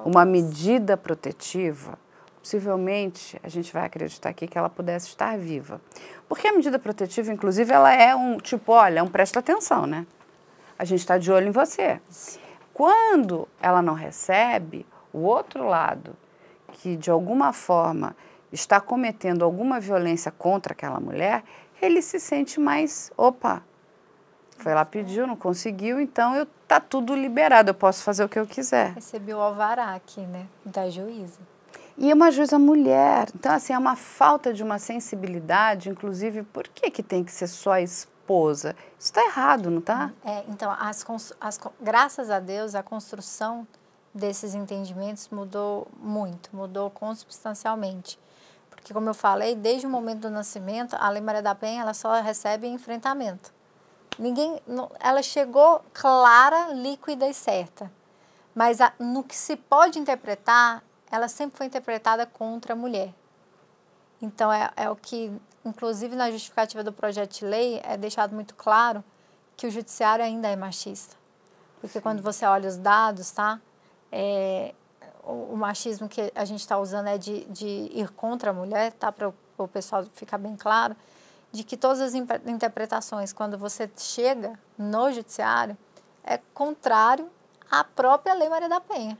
uma medida protetiva, possivelmente a gente vai acreditar aqui que ela pudesse estar viva. Porque a medida protetiva, inclusive, ela é olha, presta atenção, né? A gente está de olho em você. Quando ela não recebe, o outro lado, que de alguma forma está cometendo alguma violência contra aquela mulher, ele se sente mais, foi lá, pediu, não conseguiu, então tá tudo liberado, eu posso fazer o que eu quiser. Recebi o alvará aqui, né, da juíza. E é uma juíza mulher, então assim, é uma falta de uma sensibilidade, inclusive, por que tem que ser só a esposa? Isso está errado, não está? Então, graças a Deus, a construção desses entendimentos mudou muito, mudou consubstancialmente. Porque, como eu falei, desde o momento do nascimento, a Lei Maria da Penha ela só recebe enfrentamento. Ela chegou clara, líquida e certa. Mas no que se pode interpretar, ela sempre foi interpretada contra a mulher. Então, é o que, inclusive na justificativa do projeto de lei, é deixado muito claro que o judiciário ainda é machista. Porque quando você olha os dados, tá? O machismo que a gente está usando é de ir contra a mulher, tá? Para o pessoal ficar bem claro, de que todas as interpretações, quando você chega no judiciário, é contrário à própria Lei Maria da Penha.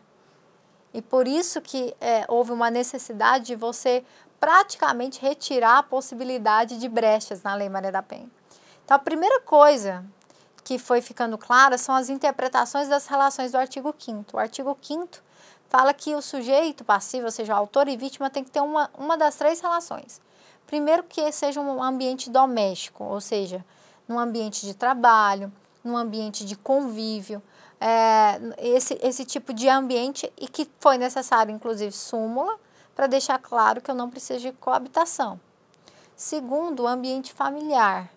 E por isso que houve uma necessidade de você praticamente retirar a possibilidade de brechas na Lei Maria da Penha. Então, a primeira coisa que foi ficando clara são as interpretações das relações do artigo 5º. O artigo 5º fala que o sujeito passivo, ou seja, o autor e vítima, tem que ter uma das 3 relações. Primeiro, que seja um ambiente doméstico, ou seja, num ambiente de trabalho, num ambiente de convívio, esse tipo de ambiente, e que foi necessário, inclusive, súmula, para deixar claro que eu não preciso de coabitação. Segundo, o ambiente familiar,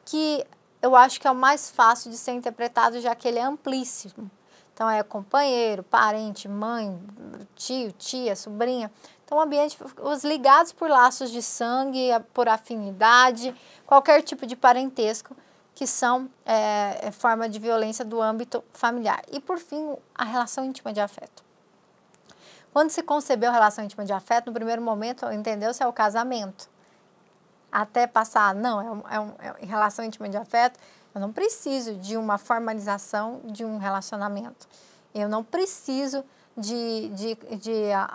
que eu acho que é o mais fácil de ser interpretado, já que ele é amplíssimo. Então, é companheiro, parente, mãe, tio, tia, sobrinha. Então, o ambiente, os ligados por laços de sangue, por afinidade, qualquer tipo de parentesco, que são forma de violência do âmbito familiar. E, por fim, a relação íntima de afeto. Quando se concebeu a relação íntima de afeto, no primeiro momento, entendeu-se é o casamento. Até passar, não, em relação íntima de afeto, eu não preciso de uma formalização de um relacionamento. Eu não preciso de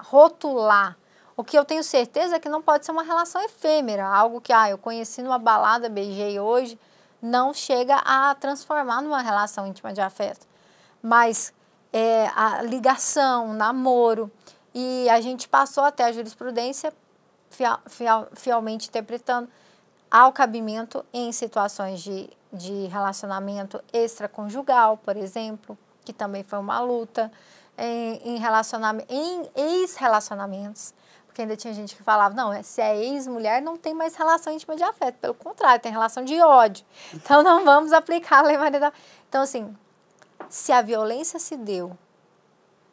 rotular. O que eu tenho certeza é que não pode ser uma relação efêmera, algo que eu conheci numa balada, beijei hoje, não chega a transformar numa relação íntima de afeto. Mas a ligação, o namoro, e a gente passou até a jurisprudência fielmente interpretando ao cabimento em situações de relacionamento extraconjugal, por exemplo, que também foi uma luta, em ex-relacionamentos, porque ainda tinha gente que falava, não, se é ex-mulher não tem mais relação íntima de afeto, pelo contrário, tem relação de ódio, então não vamos aplicar a Lei Maria da Penha. Então, assim, se a violência se deu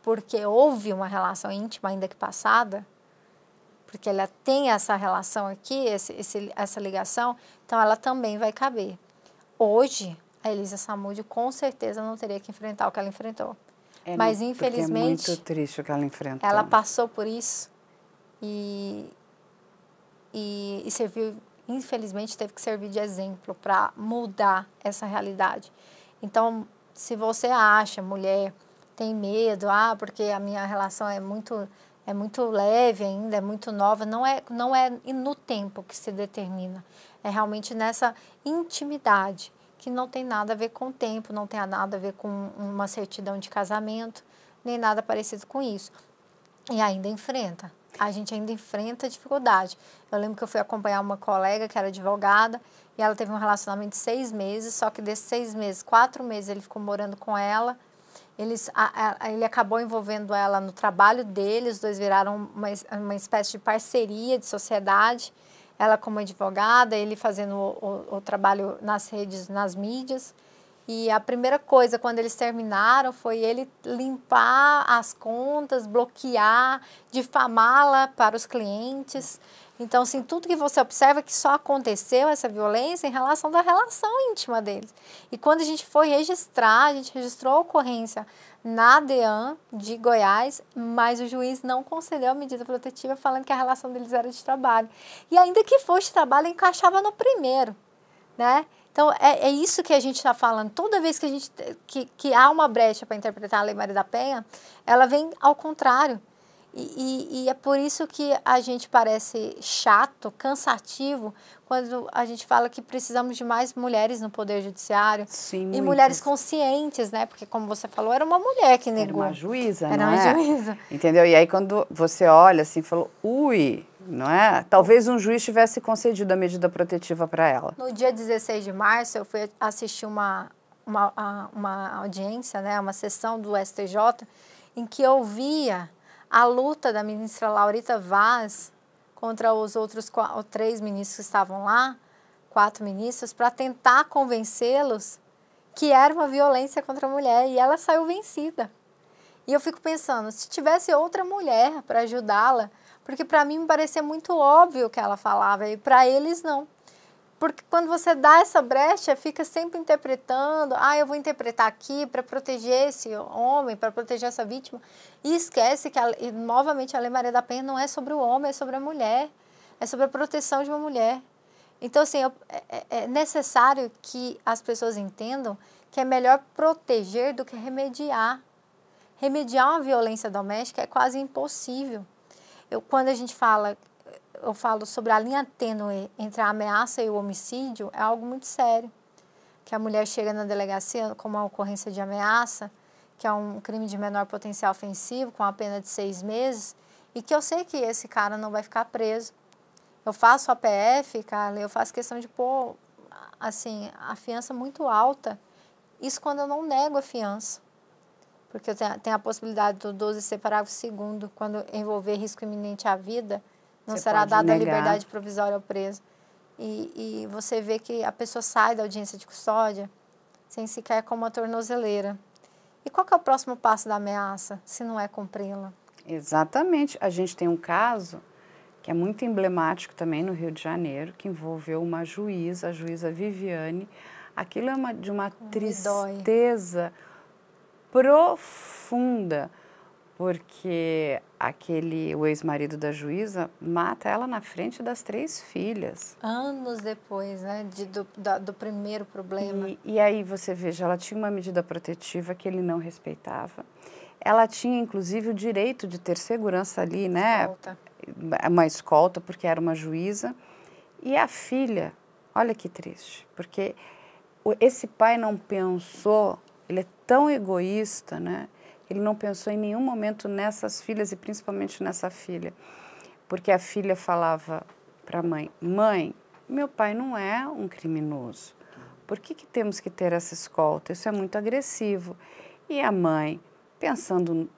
porque houve uma relação íntima, ainda que passada, porque ela tem essa relação aqui, essa ligação, então ela também vai caber. Hoje, a Elisa Samúdio com certeza não teria que enfrentar o que ela enfrentou. Mas, infelizmente, é muito triste o que ela enfrentou. Ela passou por isso e serviu, infelizmente, teve que servir de exemplo para mudar essa realidade. Então, se você acha, mulher, tem medo, porque a minha relação é muito leve ainda, é muito nova, não é no tempo que se determina, é realmente nessa intimidade, que não tem nada a ver com o tempo, não tem nada a ver com uma certidão de casamento, nem nada parecido com isso. E ainda enfrenta, a gente ainda enfrenta dificuldade. Eu lembro que eu fui acompanhar uma colega que era advogada, e ela teve um relacionamento de 6 meses, só que desses 6 meses, 4 meses ele ficou morando com ela. Ele acabou envolvendo ela no trabalho dele, os dois viraram uma espécie de parceria, de sociedade. Ela como advogada, ele fazendo o trabalho nas redes, nas mídias. E a primeira coisa, quando eles terminaram, foi ele limpar as contas, bloquear, difamá-la para os clientes. Então, assim, tudo que você observa que só aconteceu essa violência em relação da relação íntima deles. E quando a gente foi registrar, a gente registrou a ocorrência na DEAN de Goiás, mas o juiz não concedeu a medida protetiva falando que a relação deles era de trabalho. E ainda que fosse de trabalho, encaixava no primeiro, né? Então, é isso que a gente está falando. Toda vez que há uma brecha para interpretar a Lei Maria da Penha, ela vem ao contrário. E é por isso que a gente parece chato, cansativo, quando a gente fala que precisamos de mais mulheres no Poder Judiciário. Sim, e mulheres conscientes, né? Porque, como você falou, era uma mulher que negou. Era uma juíza, era não uma é? juíza. Entendeu? E aí, quando você olha assim, falou, não é? Talvez um juiz tivesse concedido a medida protetiva para ela. No dia 16 de março, eu fui assistir uma audiência, né? Uma sessão do STJ, em que eu via a luta da ministra Laurita Vaz contra os outros 3 ministros que estavam lá, 4 ministros, para tentar convencê-los que era uma violência contra a mulher, e ela saiu vencida. E eu fico pensando, se tivesse outra mulher para ajudá-la, porque para mim me parecia muito óbvio o que ela falava, e para eles não. Porque quando você dá essa brecha, fica sempre interpretando, eu vou interpretar aqui para proteger esse homem, para proteger essa vítima, e esquece que, novamente, a Lei Maria da Penha não é sobre o homem, é sobre a mulher, é sobre a proteção de uma mulher. Então, assim, é necessário que as pessoas entendam que é melhor proteger do que remediar. Remediar uma violência doméstica é quase impossível. Quando a gente fala... eu falo sobre a linha tênue entre a ameaça e o homicídio, é algo muito sério. Que a mulher chega na delegacia com uma ocorrência de ameaça, que é um crime de menor potencial ofensivo, com a pena de 6 meses, e que eu sei que esse cara não vai ficar preso. Eu faço a PF, Carla, eu faço questão de pôr, assim, a fiança muito alta. Isso quando eu não nego a fiança. Porque eu tenho a possibilidade do 12C, parágrafo 2º, quando envolver risco iminente à vida, não será dada a liberdade provisória ao preso. E você vê que a pessoa sai da audiência de custódia sem sequer com uma tornozeleira. E qual que é o próximo passo da ameaça, se não é cumpri-la? Exatamente. A gente tem um caso que é muito emblemático também no Rio de Janeiro, que envolveu uma juíza, a juíza Viviane. Aquilo é de uma tristeza profunda, porque o ex-marido da juíza mata ela na frente das 3 filhas. Anos depois, né, do primeiro problema. E aí você veja, ela tinha uma medida protetiva que ele não respeitava. Ela tinha, inclusive, o direito de ter segurança ali, né? Escolta. Uma escolta, porque era uma juíza. E a filha, olha que triste, porque esse pai não pensou, ele é tão egoísta, né? Ele não pensou em nenhum momento nessas filhas e principalmente nessa filha. Porque a filha falava para a mãe, mãe, meu pai não é um criminoso. Por que temos que ter essa escolta? Isso é muito agressivo. E a mãe, pensando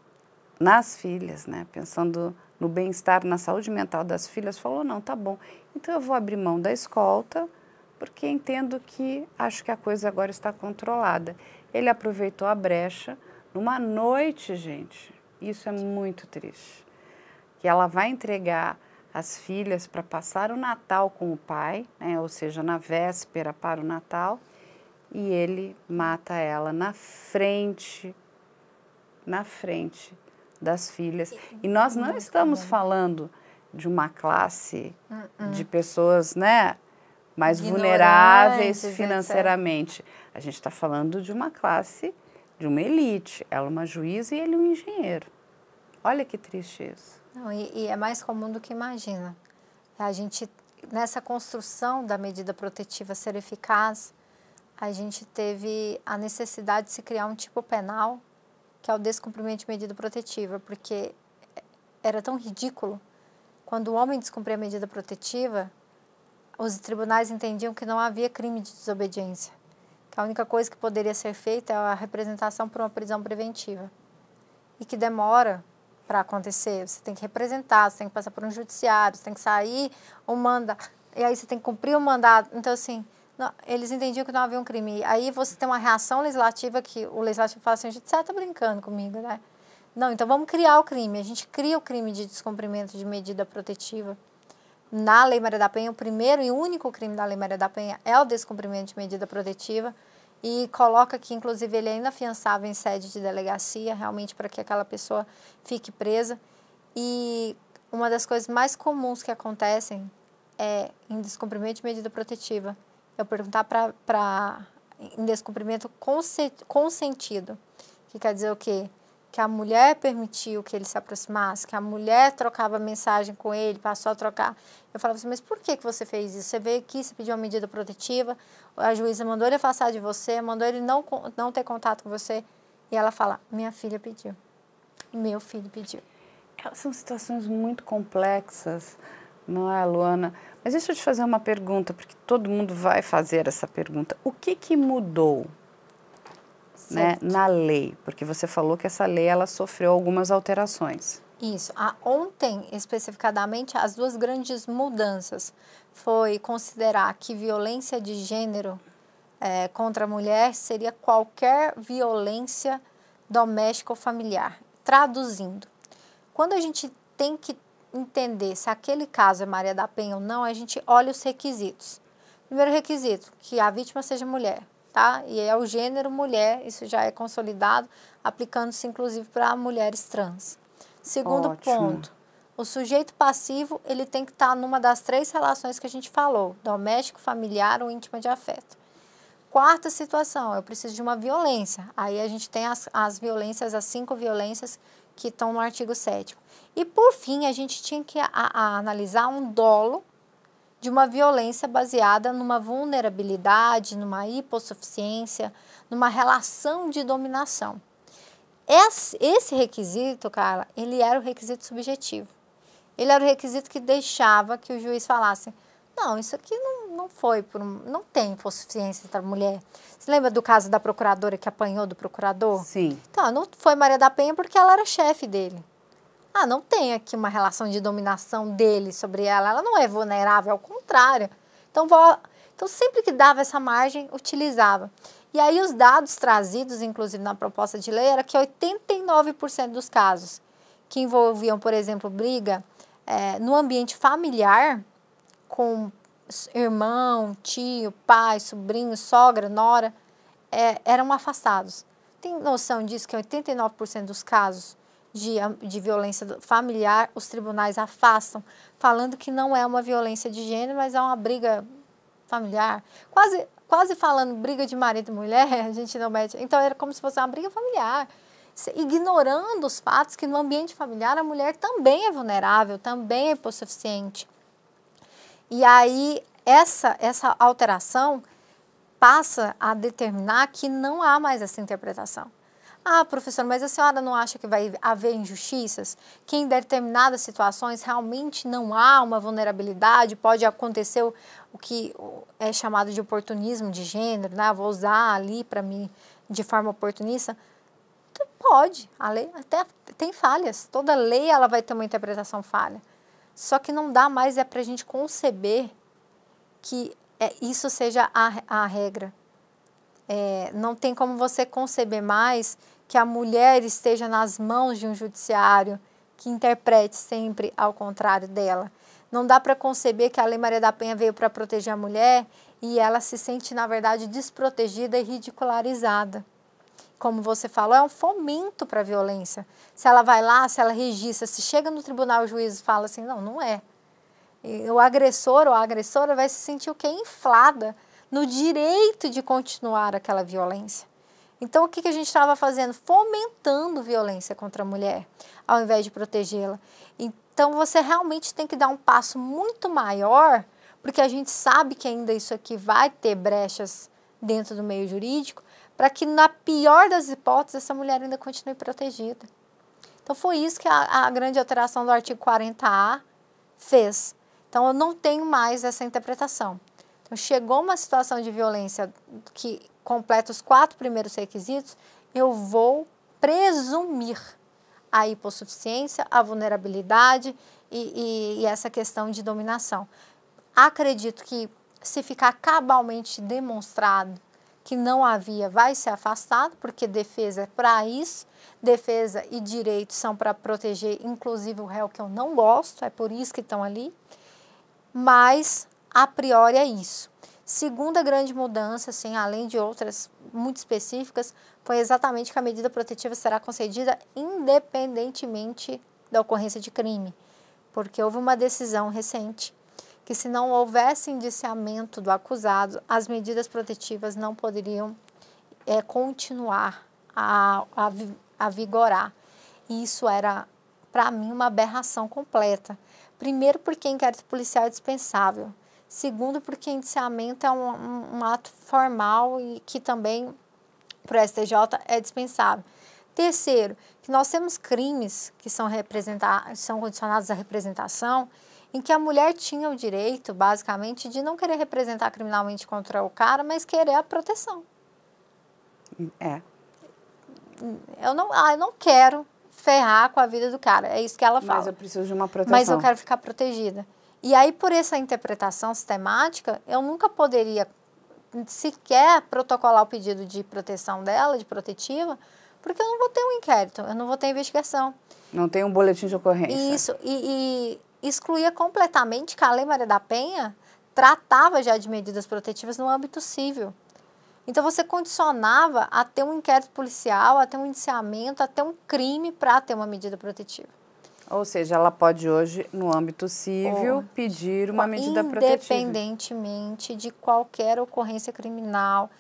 nas filhas, né? Pensando no bem-estar, na saúde mental das filhas, falou, não, tá bom, então eu vou abrir mão da escolta, porque entendo que acho que a coisa agora está controlada. Ele aproveitou a brecha numa noite, gente, isso é muito triste, que ela vai entregar as filhas para passar o Natal com o pai, né? Ou seja, na véspera para o Natal, e ele mata ela na frente das filhas. E nós não estamos falando de uma classe de pessoas, né, mais vulneráveis financeiramente. A gente está falando de uma classe, de uma elite. Ela é uma juíza e ele um engenheiro. Olha que triste isso. Não, e é mais comum do que imagina. A gente, nessa construção da medida protetiva ser eficaz, a gente teve a necessidade de se criar um tipo penal, que é o descumprimento de medida protetiva, porque era tão ridículo. Quando o homem descumpria a medida protetiva, os tribunais entendiam que não havia crime de desobediência, que a única coisa que poderia ser feita é a representação por uma prisão preventiva, e que demora para acontecer. Você tem que representar, você tem que passar por um judiciário, você tem que sair um mandato, e aí você tem que cumprir o mandato. Então, assim, não, eles entendiam que não havia um crime. Aí você tem uma reação legislativa que o legislativo fala assim, você está brincando comigo, né? Não, então vamos criar o crime. A gente cria o crime de descumprimento de medida protetiva. Na Lei Maria da Penha, o primeiro e único crime da Lei Maria da Penha é o descumprimento de medida protetiva, e coloca que, inclusive, ele é inafiançável em sede de delegacia, realmente para que aquela pessoa fique presa. E uma das coisas mais comuns que acontecem é em descumprimento de medida protetiva. Eu perguntar em descumprimento consentido, que quer dizer o quê? Que a mulher permitiu que ele se aproximasse, que a mulher trocava mensagem com ele, passou a trocar. Eu falava assim, mas por que você fez isso? Você veio aqui, você pediu uma medida protetiva, a juíza mandou ele afastar de você, mandou ele não ter contato com você, e ela fala, minha filha pediu, meu filho pediu. São situações muito complexas, não é, Luana? Mas deixa eu te fazer uma pergunta, porque todo mundo vai fazer essa pergunta. O que mudou, né, na lei? Porque você falou que essa lei ela sofreu algumas alterações. Isso. Ontem, especificadamente, as 2 grandes mudanças foi considerar que violência de gênero contra a mulher seria qualquer violência doméstica ou familiar. Traduzindo, quando a gente tem que entender se aquele caso é Maria da Penha ou não, a gente olha os requisitos. Primeiro requisito, que a vítima seja mulher, tá? E é o gênero mulher, isso já é consolidado, aplicando-se inclusive para mulheres trans. Segundo ponto, o sujeito passivo, ele tem que estar numa das 3 relações que a gente falou, doméstico, familiar ou íntima de afeto. Quarta situação, eu preciso de uma violência. Aí a gente tem as violências, as 5 violências que estão no artigo 7º. E, por fim, a gente tinha que analisar um dolo de uma violência baseada numa vulnerabilidade, numa hipossuficiência, numa relação de dominação. esse requisito, Carla, ele era o requisito subjetivo. Ele era o requisito que deixava que o juiz falasse, não, isso aqui não foi, não tem hipossuficiência da mulher. Você lembra do caso da procuradora que apanhou do procurador? Sim. Então, não foi Maria da Penha porque ela era chefe dele. Não tem aqui uma relação de dominação dele sobre ela não é vulnerável, ao contrário. Então, sempre que dava essa margem, utilizava. E aí os dados trazidos, inclusive na proposta de lei, era que 89% dos casos que envolviam, por exemplo, briga no ambiente familiar, com irmão, tio, pai, sobrinho, sogra, nora, eram afastados. Tem noção disso que 89% dos casos de violência familiar, os tribunais afastam, falando que não é uma violência de gênero, mas é uma briga familiar. Quase falando briga de marido e mulher, a gente não mete. Então, era como se fosse uma briga familiar. Ignorando os fatos que no ambiente familiar a mulher também é vulnerável, também é hipossuficiente. E aí, essa alteração passa a determinar que não há mais essa interpretação. Professora, mas a senhora não acha que vai haver injustiças? Que em determinadas situações realmente não há uma vulnerabilidade, pode acontecer o que é chamado de oportunismo de gênero, né? Vou usar ali para mim de forma oportunista. Pode, a lei até tem falhas, toda lei ela vai ter uma interpretação falha. Só que não dá mais para a gente conceber que isso seja a regra. Não tem como você conceber mais que a mulher esteja nas mãos de um judiciário que interprete sempre ao contrário dela. Não dá para conceber que a Lei Maria da Penha veio para proteger a mulher e ela se sente, na verdade, desprotegida e ridicularizada. Como você falou, é um fomento para a violência. Se ela vai lá, se ela registra, se chega no tribunal, o juiz fala assim, não é. E o agressor ou a agressora vai se sentir o quê? Inflada no direito de continuar aquela violência. Então, o que a gente estava fazendo? Fomentando violência contra a mulher, ao invés de protegê-la. Então, você realmente tem que dar um passo muito maior, porque a gente sabe que ainda isso aqui vai ter brechas dentro do meio jurídico, para que, na pior das hipóteses, essa mulher ainda continue protegida. Então, foi isso que a grande alteração do artigo 40A fez. Então, eu não tenho mais essa interpretação. Então, chegou uma situação de violência que completa os 4 primeiros requisitos, eu vou presumir a hipossuficiência, a vulnerabilidade e essa questão de dominação. Acredito que, se ficar cabalmente demonstrado que não havia, vai ser afastado, porque defesa é para isso, defesa e direito são para proteger, inclusive o réu que eu não gosto, é por isso que estão ali, mas a priori é isso. Segunda grande mudança, assim, além de outras muito específicas, foi exatamente que a medida protetiva será concedida independentemente da ocorrência de crime, porque houve uma decisão recente que, se não houvesse indiciamento do acusado, as medidas protetivas não poderiam continuar a vigorar. E isso era, para mim, uma aberração completa. Primeiro, porque inquérito policial é dispensável. Segundo, porque indiciamento é um ato formal e que também, para o STJ, é dispensável. Terceiro, que nós temos crimes que são condicionados à representação, em que a mulher tinha o direito, basicamente, de não querer representar criminalmente contra o cara, mas querer a proteção. Eu não quero ferrar com a vida do cara, é isso que ela fala. Mas eu preciso de uma proteção. Mas eu quero ficar protegida. E aí, por essa interpretação sistemática, eu nunca poderia sequer protocolar o pedido de proteção dela, de protetiva, porque eu não vou ter um inquérito, eu não vou ter investigação. Não tem um boletim de ocorrência. Isso, e excluía completamente que a Lei Maria da Penha tratava já de medidas protetivas no âmbito civil. Então, você condicionava a ter um inquérito policial, a ter um indiciamento, a ter um crime para ter uma medida protetiva. Ou seja, ela pode hoje, no âmbito civil, pedir uma medida protetiva. Independentemente de qualquer ocorrência criminal.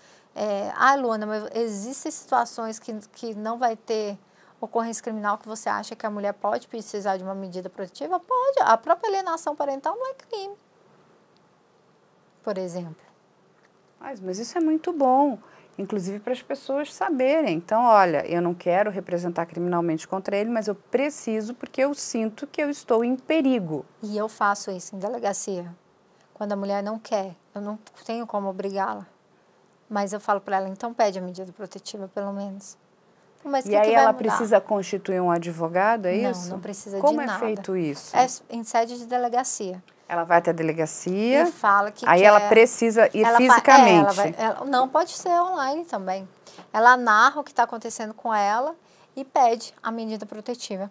Luana, mas existem situações que não vai ter ocorrência criminal que você acha que a mulher pode precisar de uma medida protetiva? Pode. A própria alienação parental não é crime, por exemplo. Mas isso é muito bom. inclusive para as pessoas saberem. Então, olha, eu não quero representar criminalmente contra ele, mas eu preciso porque eu sinto que eu estou em perigo. E eu faço isso em delegacia. Quando a mulher não quer, eu não tenho como obrigá-la. Mas eu falo para ela, então pede a medida protetiva, pelo menos. Mas e aí ela precisa constituir um advogado, é isso? Não, não precisa Como de nada. Como é feito isso? É em sede de delegacia. Ela vai até a delegacia, e fala que aí ela precisa ir fisicamente. Não, pode ser online também. Ela narra o que está acontecendo com ela e pede a medida protetiva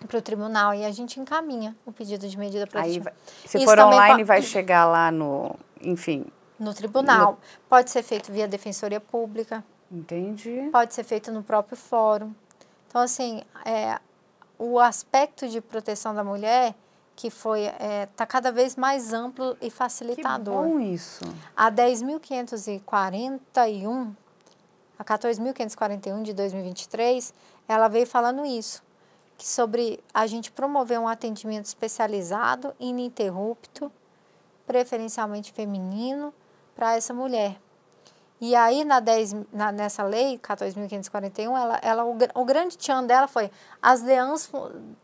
para o tribunal. E a gente encaminha o pedido de medida protetiva. Aí, se for online, vai chegar lá no, enfim... No tribunal. Pode ser feito via Defensoria Pública. Entendi. Pode ser feito no próprio fórum. Então, assim, o aspecto de proteção da mulher... que está cada vez mais amplo e facilitador. Que bom isso. A 10.541, a 14.541 de 2023, ela veio falando isso, que sobre a gente promover um atendimento especializado, ininterrupto, preferencialmente feminino, para essa mulher. E aí, nessa lei, 14.541, o grande tchan dela foi as DEANs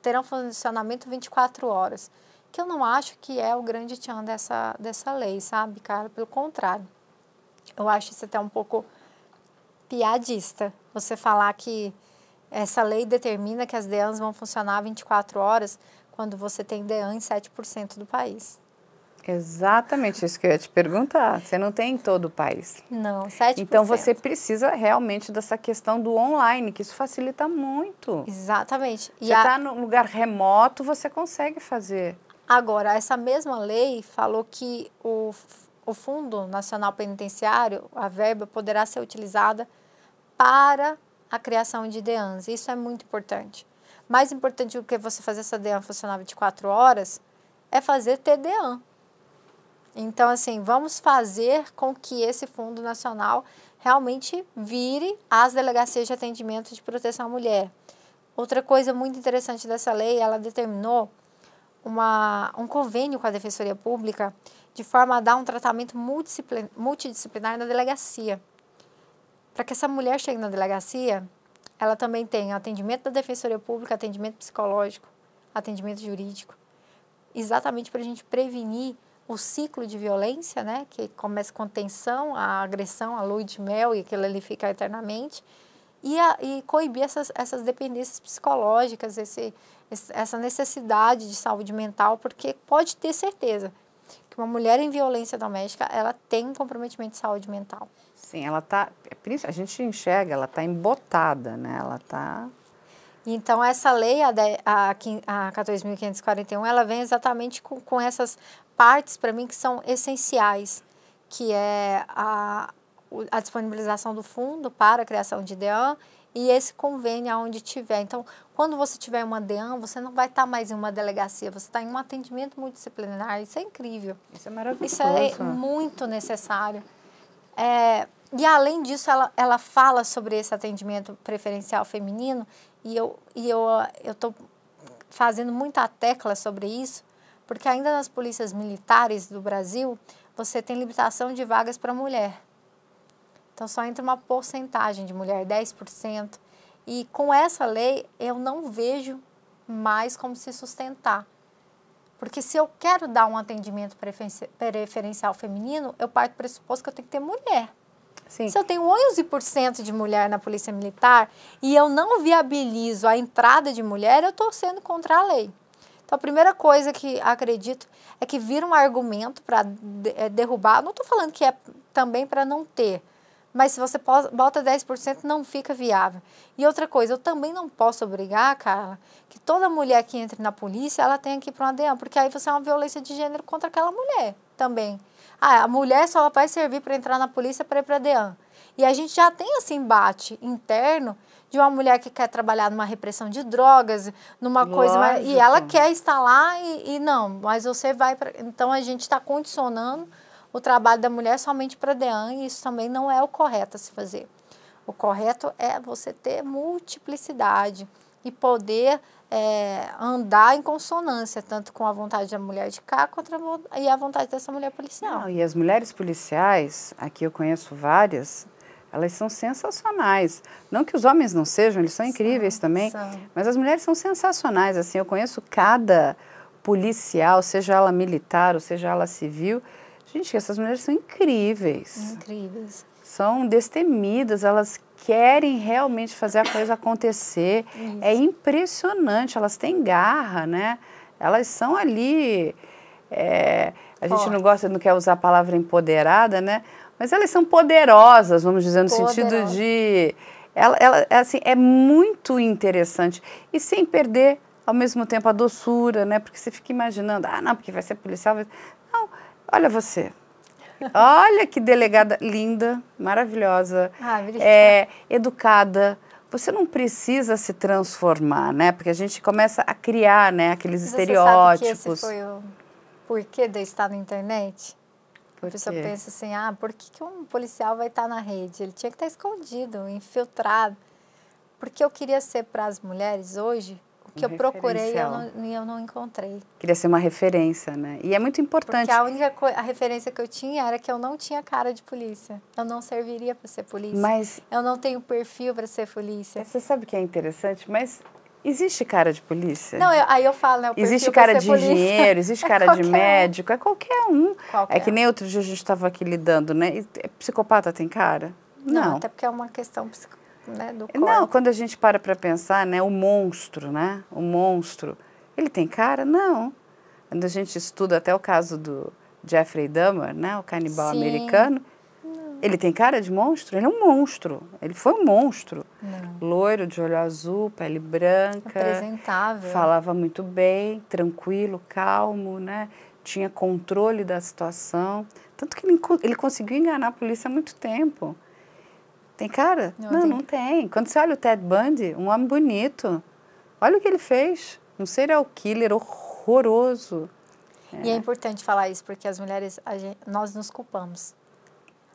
terão funcionamento 24 horas. Que eu não acho que é o grande tchan dessa lei, sabe, cara? Pelo contrário. Eu acho isso até um pouco piadista. Você falar que essa lei determina que as DEANs vão funcionar 24 horas quando você tem DEAN em 7% do país. Exatamente isso que eu ia te perguntar. Você não tem em todo o país. Não, 7%. Então, você precisa realmente dessa questão do online, que isso facilita muito. Exatamente. Você está num lugar remoto, você consegue fazer. Agora, essa mesma lei falou que o Fundo Nacional Penitenciário, a verba, poderá ser utilizada para a criação de DEANs. Isso é muito importante. Mais importante do que você fazer essa DEAN funcionar 24 horas é fazer TDEAN. Então, assim, vamos fazer com que esse Fundo Nacional realmente vire as delegacias de atendimento de proteção à mulher. Outra coisa muito interessante dessa lei, ela determinou um convênio com a Defensoria Pública de forma a dar um tratamento multidisciplinar na delegacia. Para que essa mulher chegue na delegacia, ela também tem atendimento da Defensoria Pública, atendimento psicológico, atendimento jurídico, exatamente para a gente prevenir o ciclo de violência, né, que começa com tensão, a agressão, a lua de mel, e aquilo ali fica eternamente, e coibir essas dependências psicológicas, essa necessidade de saúde mental, porque pode ter certeza que uma mulher em violência doméstica, ela tem um comprometimento de saúde mental. Sim, ela está, a gente enxerga, ela está embotada, né, ela está... Então, essa lei, a 14.541, ela vem exatamente com essas partes, para mim, que são essenciais, que é a disponibilização do fundo para a criação de DEAN e esse convênio aonde tiver. Então, quando você tiver uma DEAN, você não vai estar mais em uma delegacia, você está em um atendimento multidisciplinar. Isso é incrível. Isso é maravilhoso. Isso é muito necessário. E, além disso, ela fala sobre esse atendimento preferencial feminino e eu estou fazendo muita tecla sobre isso, porque ainda nas polícias militares do Brasil, você tem limitação de vagas para mulher. Então, só entra uma porcentagem de mulher, 10%. E com essa lei, eu não vejo mais como se sustentar. Porque se eu quero dar um atendimento preferencial feminino, eu parto do pressuposto que eu tenho que ter mulher. Sim. Se eu tenho 11% de mulher na Polícia Militar e eu não viabilizo a entrada de mulher, eu estou sendo contra a lei. Então, a primeira coisa que acredito é que vira um argumento para derrubar. Não estou falando que é também para não ter, mas se você bota 10%, não fica viável. E outra coisa, eu também não posso obrigar, Carla, que toda mulher que entre na polícia, ela tenha que ir para uma DEAN, porque aí você é uma violência de gênero contra aquela mulher também. A mulher só vai servir para entrar na polícia para ir para a DEAN. E a gente já tem esse embate interno de uma mulher que quer trabalhar numa repressão de drogas, numa coisa... E ela quer estar lá e não, mas você vai para... Então, a gente está condicionando o trabalho da mulher somente para a DEAN e isso também não é o correto a se fazer. O correto é você ter multiplicidade e poder andar em consonância, tanto com a vontade da mulher de cá quanto a vontade dessa mulher policial. Não, e as mulheres policiais, aqui eu conheço várias, elas são sensacionais. Não que os homens não sejam, eles são incríveis também, mas as mulheres são sensacionais. Assim, eu conheço cada policial, seja ela militar ou seja ela civil. Gente, essas mulheres são incríveis. Incríveis. São destemidas, elas querem realmente fazer a coisa acontecer. Isso. É impressionante, elas têm garra, né? Elas são ali... a gente não quer usar a palavra empoderada, né? Mas elas são poderosas, vamos dizer, no sentido de... assim, é muito interessante. E sem perder, ao mesmo tempo, a doçura, né? Porque você fica imaginando, não, porque vai ser policial. Não, olha você. Olha que delegada linda, maravilhosa, educada. Você não precisa se transformar, né? Porque a gente começa a criar, né, aqueles estereótipos. Você sabe que esse foi o porquê de estar na internet? A pessoa pensa assim, por que um policial vai estar na rede? Ele tinha que estar escondido, infiltrado. Porque eu queria ser para as mulheres hoje o que eu procurei e eu não encontrei. Queria ser uma referência, né? E é muito importante. Porque a referência que eu tinha era que eu não tinha cara de polícia. Eu não serviria para ser polícia. Mas eu não tenho perfil para ser polícia. Você sabe o que é interessante? Mas existe cara de polícia? Não, aí eu falo, né? Existe cara de engenheiro, existe cara de médico, é qualquer um. É que nem outro dia a gente estava aqui lidando, né? Psicopata tem cara? Não. Até porque é uma questão né, do corpo. Não, quando a gente para pensar, né? O monstro, né? O monstro, ele tem cara? Não. Quando a gente estuda até o caso do Jeffrey Dahmer, né? O canibal americano, ele tem cara de monstro? Ele é um monstro. Ele foi um monstro. Não. Loiro, de olho azul, pele branca. Apresentável. Falava muito bem, tranquilo, calmo, né? Tinha controle da situação. Tanto que ele conseguiu enganar a polícia há muito tempo. Tem cara? Não tem. Quando você olha o Ted Bundy, um homem bonito. Olha o que ele fez. Um serial killer horroroso. E é importante falar isso, porque as mulheres, nós nos culpamos.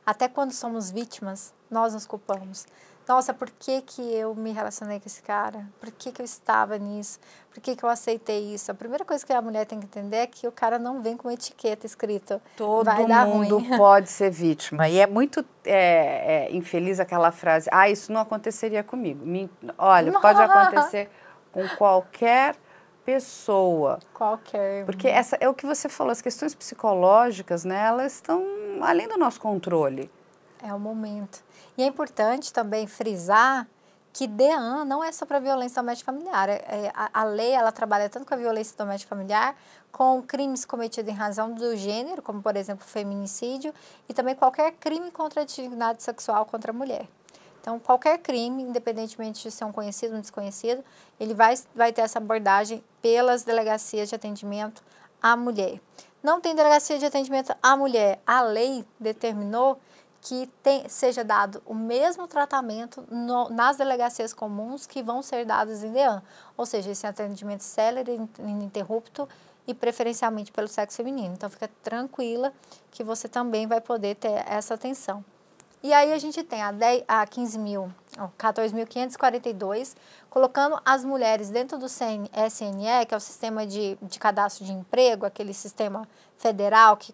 Até quando somos vítimas, nós nos culpamos. Nossa, por que eu me relacionei com esse cara? Por que eu estava nisso? Por que eu aceitei isso? A primeira coisa que a mulher tem que entender é que o cara não vem com uma etiqueta escrita. Todo mundo pode ser vítima. E é muito infeliz aquela frase, isso não aconteceria comigo. Olha, pode acontecer com qualquer pessoa. Qualquer. Porque essa é o que você falou, as questões psicológicas, né, elas estão além do nosso controle. É o momento. E é importante também frisar que DEAN não é só para violência doméstica familiar. A lei, ela trabalha tanto com a violência doméstica familiar, com crimes cometidos em razão do gênero, como, por exemplo, feminicídio, e também qualquer crime contra a dignidade sexual contra a mulher. Então, qualquer crime, independentemente de ser um conhecido ou um desconhecido, ele vai ter essa abordagem pelas delegacias de atendimento à mulher. Não tem delegacia de atendimento à mulher. A lei determinou que seja dado o mesmo tratamento nas delegacias comuns que vão ser dados em DEAN. Ou seja, esse atendimento célere, ininterrupto e preferencialmente pelo sexo feminino. Então, fica tranquila que você também vai poder ter essa atenção. E aí a gente tem a 14.542, colocando as mulheres dentro do SNE, que é o Sistema de Cadastro de Emprego, aquele sistema federal que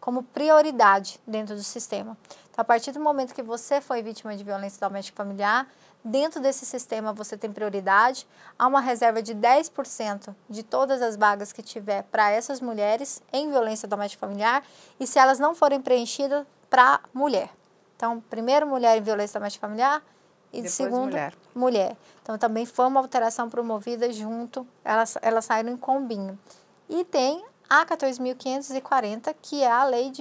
como prioridade dentro do sistema. Então, a partir do momento que você foi vítima de violência doméstica familiar, dentro desse sistema você tem prioridade, há uma reserva de 10% de todas as vagas que tiver para essas mulheres em violência doméstica familiar, e se elas não forem preenchidas, para mulher. Então, primeiro mulher em violência doméstica familiar e depois segundo mulher. Então, também foi uma alteração promovida junto, elas saíram em combinho. E tem a 14.540, que é a lei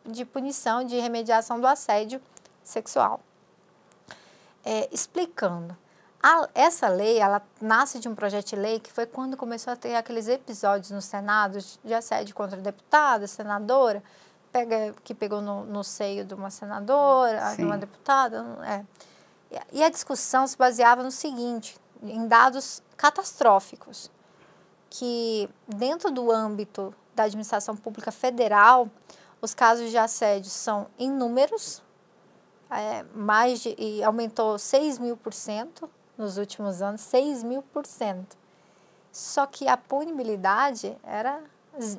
de punição, de remediação do assédio sexual. Explicando, essa lei, ela nasce de um projeto de lei que foi quando começou a ter aqueles episódios no Senado de assédio contra deputada, senadora, que pegou no seio de uma senadora, de uma deputada. E a discussão se baseava no seguinte, em dados catastróficos, que dentro do âmbito da administração pública federal, os casos de assédio são inúmeros, e aumentou 6.000% nos últimos anos, 6.000%. Só que a punibilidade era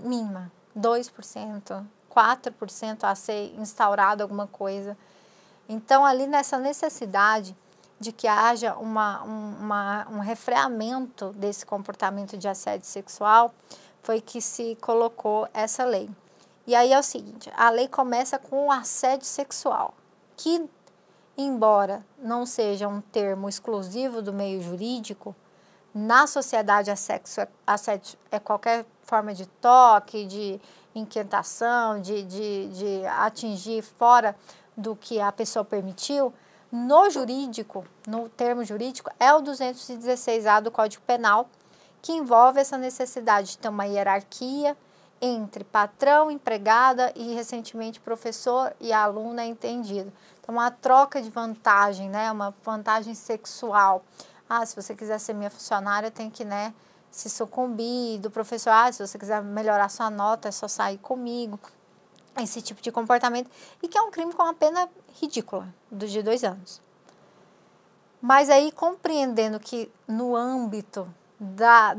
mínima, 2%, 4% a ser instaurado alguma coisa. Então, ali nessa necessidade de que haja um refreamento desse comportamento de assédio sexual, foi que se colocou essa lei. E aí é o seguinte, a lei começa com o assédio sexual, que, embora não seja um termo exclusivo do meio jurídico, na sociedade assédio é qualquer forma de toque, de inquietação, de atingir fora do que a pessoa permitiu. No jurídico, no termo jurídico, é o 216A do Código Penal, que envolve essa necessidade de ter uma hierarquia entre patrão, empregada e, recentemente, professor e aluna, entendido. Então, uma troca de vantagem, né? Uma vantagem sexual. Ah, se você quiser ser minha funcionária, tem que, né, se sucumbir. Do professor, ah, se você quiser melhorar sua nota, é só sair comigo. Esse tipo de comportamento. E que é um crime com uma pena ridícula, de 2 anos. Mas aí, compreendendo que no âmbito da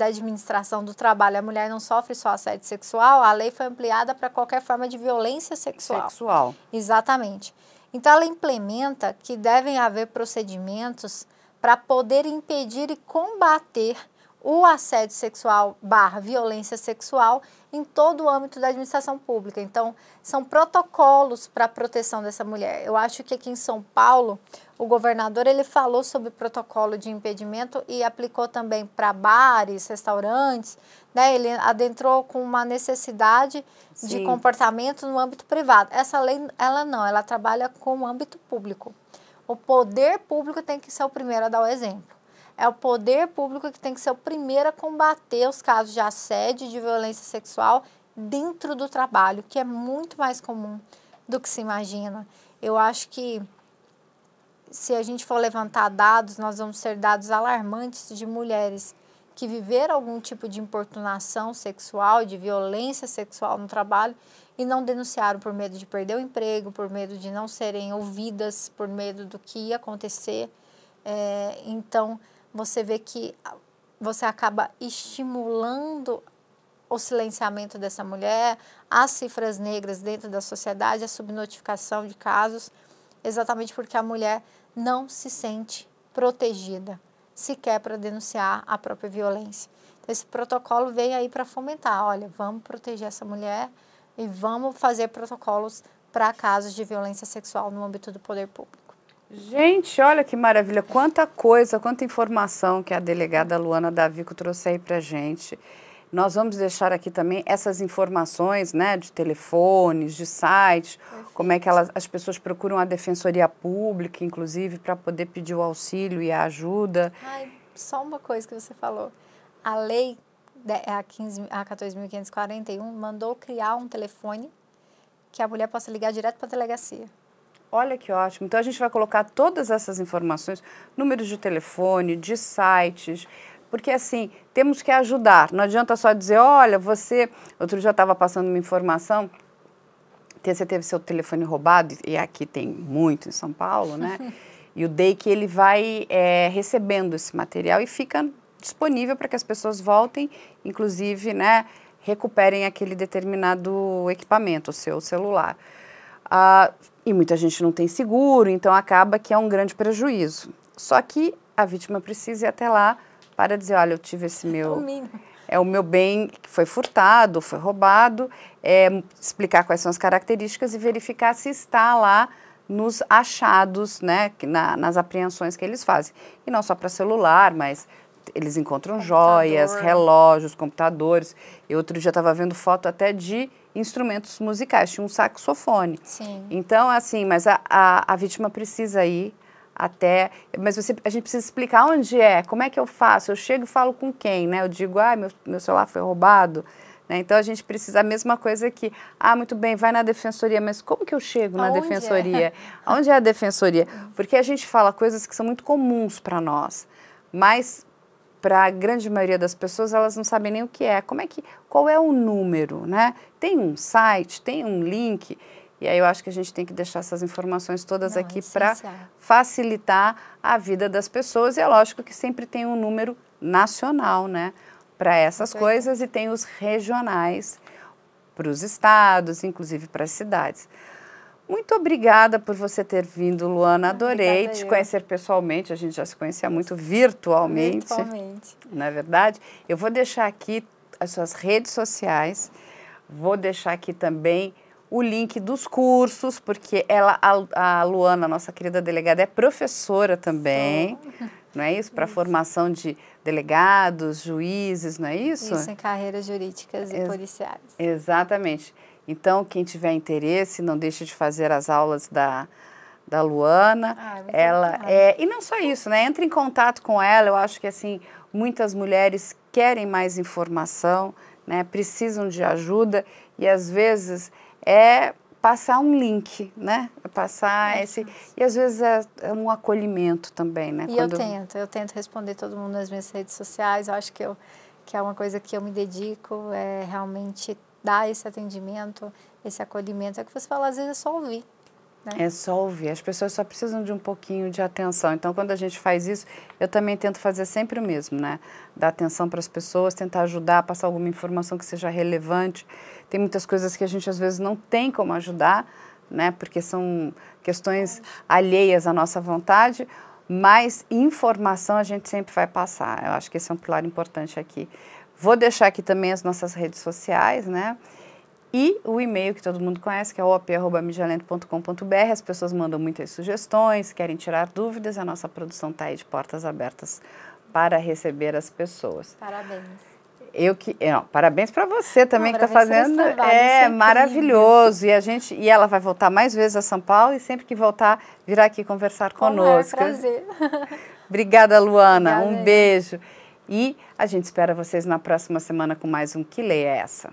administração do trabalho, a mulher não sofre só assédio sexual, a lei foi ampliada para qualquer forma de violência sexual. Exatamente. Então, ela implementa que devem haver procedimentos para poder impedir e combater o assédio sexual / violência sexual em todo o âmbito da administração pública. Então, são protocolos para a proteção dessa mulher. Eu acho que aqui em São Paulo, o governador ele falou sobre protocolo de impedimento e aplicou também para bares, restaurantes, né? Ele adentrou com uma necessidade de comportamento no âmbito privado. Essa lei, ela trabalha com o âmbito público. O poder público tem que ser o primeiro a dar o exemplo. É o poder público que tem que ser o primeiro a combater os casos de assédio e de violência sexual dentro do trabalho, que é muito mais comum do que se imagina. Eu acho que, se a gente for levantar dados, nós vamos ter dados alarmantes de mulheres que viveram algum tipo de importunação sexual, de violência sexual no trabalho e não denunciaram por medo de perder o emprego, por medo de não serem ouvidas, por medo do que ia acontecer. Então, você vê que você acaba estimulando o silenciamento dessa mulher, as cifras negras dentro da sociedade, a subnotificação de casos, exatamente porque a mulher não se sente protegida, sequer para denunciar a própria violência. Então, esse protocolo vem aí para fomentar, olha, vamos proteger essa mulher e vamos fazer protocolos para casos de violência sexual no âmbito do poder público. Gente, olha que maravilha, quanta coisa, quanta informação que a delegada Luana Davico trouxe aí para a gente. Nós vamos deixar aqui também essas informações, né, de telefones, de sites, como é que as pessoas procuram a Defensoria Pública, inclusive, para poder pedir o auxílio e a ajuda. Ai, só uma coisa que você falou. A lei, a 14.541, mandou criar um telefone que a mulher possa ligar direto para a delegacia. Olha que ótimo. Então, a gente vai colocar todas essas informações, números de telefone, de sites, porque, assim, temos que ajudar. Não adianta só dizer, olha, você... Outro dia eu estava passando uma informação, você teve seu telefone roubado, e aqui tem muito em São Paulo, né? E o DEIC, ele vai recebendo esse material e fica disponível para que as pessoas voltem, inclusive, né, recuperem aquele determinado equipamento, o seu celular. E muita gente não tem seguro, então acaba que é um grande prejuízo. Só que a vítima precisa ir até lá para dizer, olha, eu tive esse o meu bem que foi furtado, foi roubado, explicar quais são as características e verificar se está lá nos achados, né, nas apreensões que eles fazem. E não só para celular, mas eles encontram joias, relógios, computadores. Eu outro dia estava vendo foto até de instrumentos musicais, tinha um saxofone. Sim. Então, assim, mas a vítima precisa ir até... Mas a gente precisa explicar onde é, como é que eu faço, eu chego e falo com quem, né? Eu digo, meu celular foi roubado, né? Então, a gente precisa a mesma coisa aqui. Muito bem, vai na defensoria, mas como que eu chego na defensoria? Onde é a defensoria? Porque a gente fala coisas que são muito comuns para nós, mas... para a grande maioria das pessoas, elas não sabem nem o que é. Qual é o número, né? Tem um site, tem um link, e aí eu acho que a gente tem que deixar essas informações todas aqui para facilitar a vida das pessoas, e é lógico que sempre tem um número nacional, né? Para essas coisas, e tem os regionais para os estados, inclusive para as cidades. Muito obrigada por você ter vindo, Luana. Adorei te eu. conhecer pessoalmente. A gente já se conhecia muito virtualmente. Virtualmente. Não é verdade? Eu vou deixar aqui as suas redes sociais. Vou deixar aqui também o link dos cursos, porque a Luana, nossa querida delegada, é professora também. Não é isso? Para formação de delegados, juízes, não é isso? Isso, em carreiras jurídicas e policiais. Exatamente. Então, quem tiver interesse, não deixe de fazer as aulas da Luana. E não só isso, né? Entre em contato com ela. Eu acho que assim, muitas mulheres querem mais informação, né? Precisam de ajuda e às vezes passar um link, né? E às vezes é um acolhimento também, né? E eu tento responder todo mundo nas minhas redes sociais. Eu acho que é uma coisa que eu me dedico, é realmente dar esse atendimento, esse acolhimento. É que você fala, às vezes é só ouvir. Né? É só ouvir, as pessoas só precisam de um pouquinho de atenção. Então, quando a gente faz isso, eu também tento fazer sempre o mesmo, né? Dar atenção para as pessoas, tentar ajudar, passar alguma informação que seja relevante. Tem muitas coisas que a gente, às vezes, não tem como ajudar, né? Porque são questões alheias à nossa vontade, mas informação a gente sempre vai passar. Eu acho que esse é um pilar importante aqui. Vou deixar aqui também as nossas redes sociais, né? E o e-mail que todo mundo conhece, que é op@mijalento.com.br. As pessoas mandam muitas sugestões, querem tirar dúvidas. A nossa produção está aí de portas abertas para receber as pessoas. Parabéns. Parabéns para você também que está fazendo. É maravilhoso. E ela vai voltar mais vezes a São Paulo e sempre que voltar, virá aqui conversar conosco. É um prazer. Obrigada, Luana. Obrigada, um beijo. E a gente espera vocês na próxima semana com mais um Que Lei é Essa?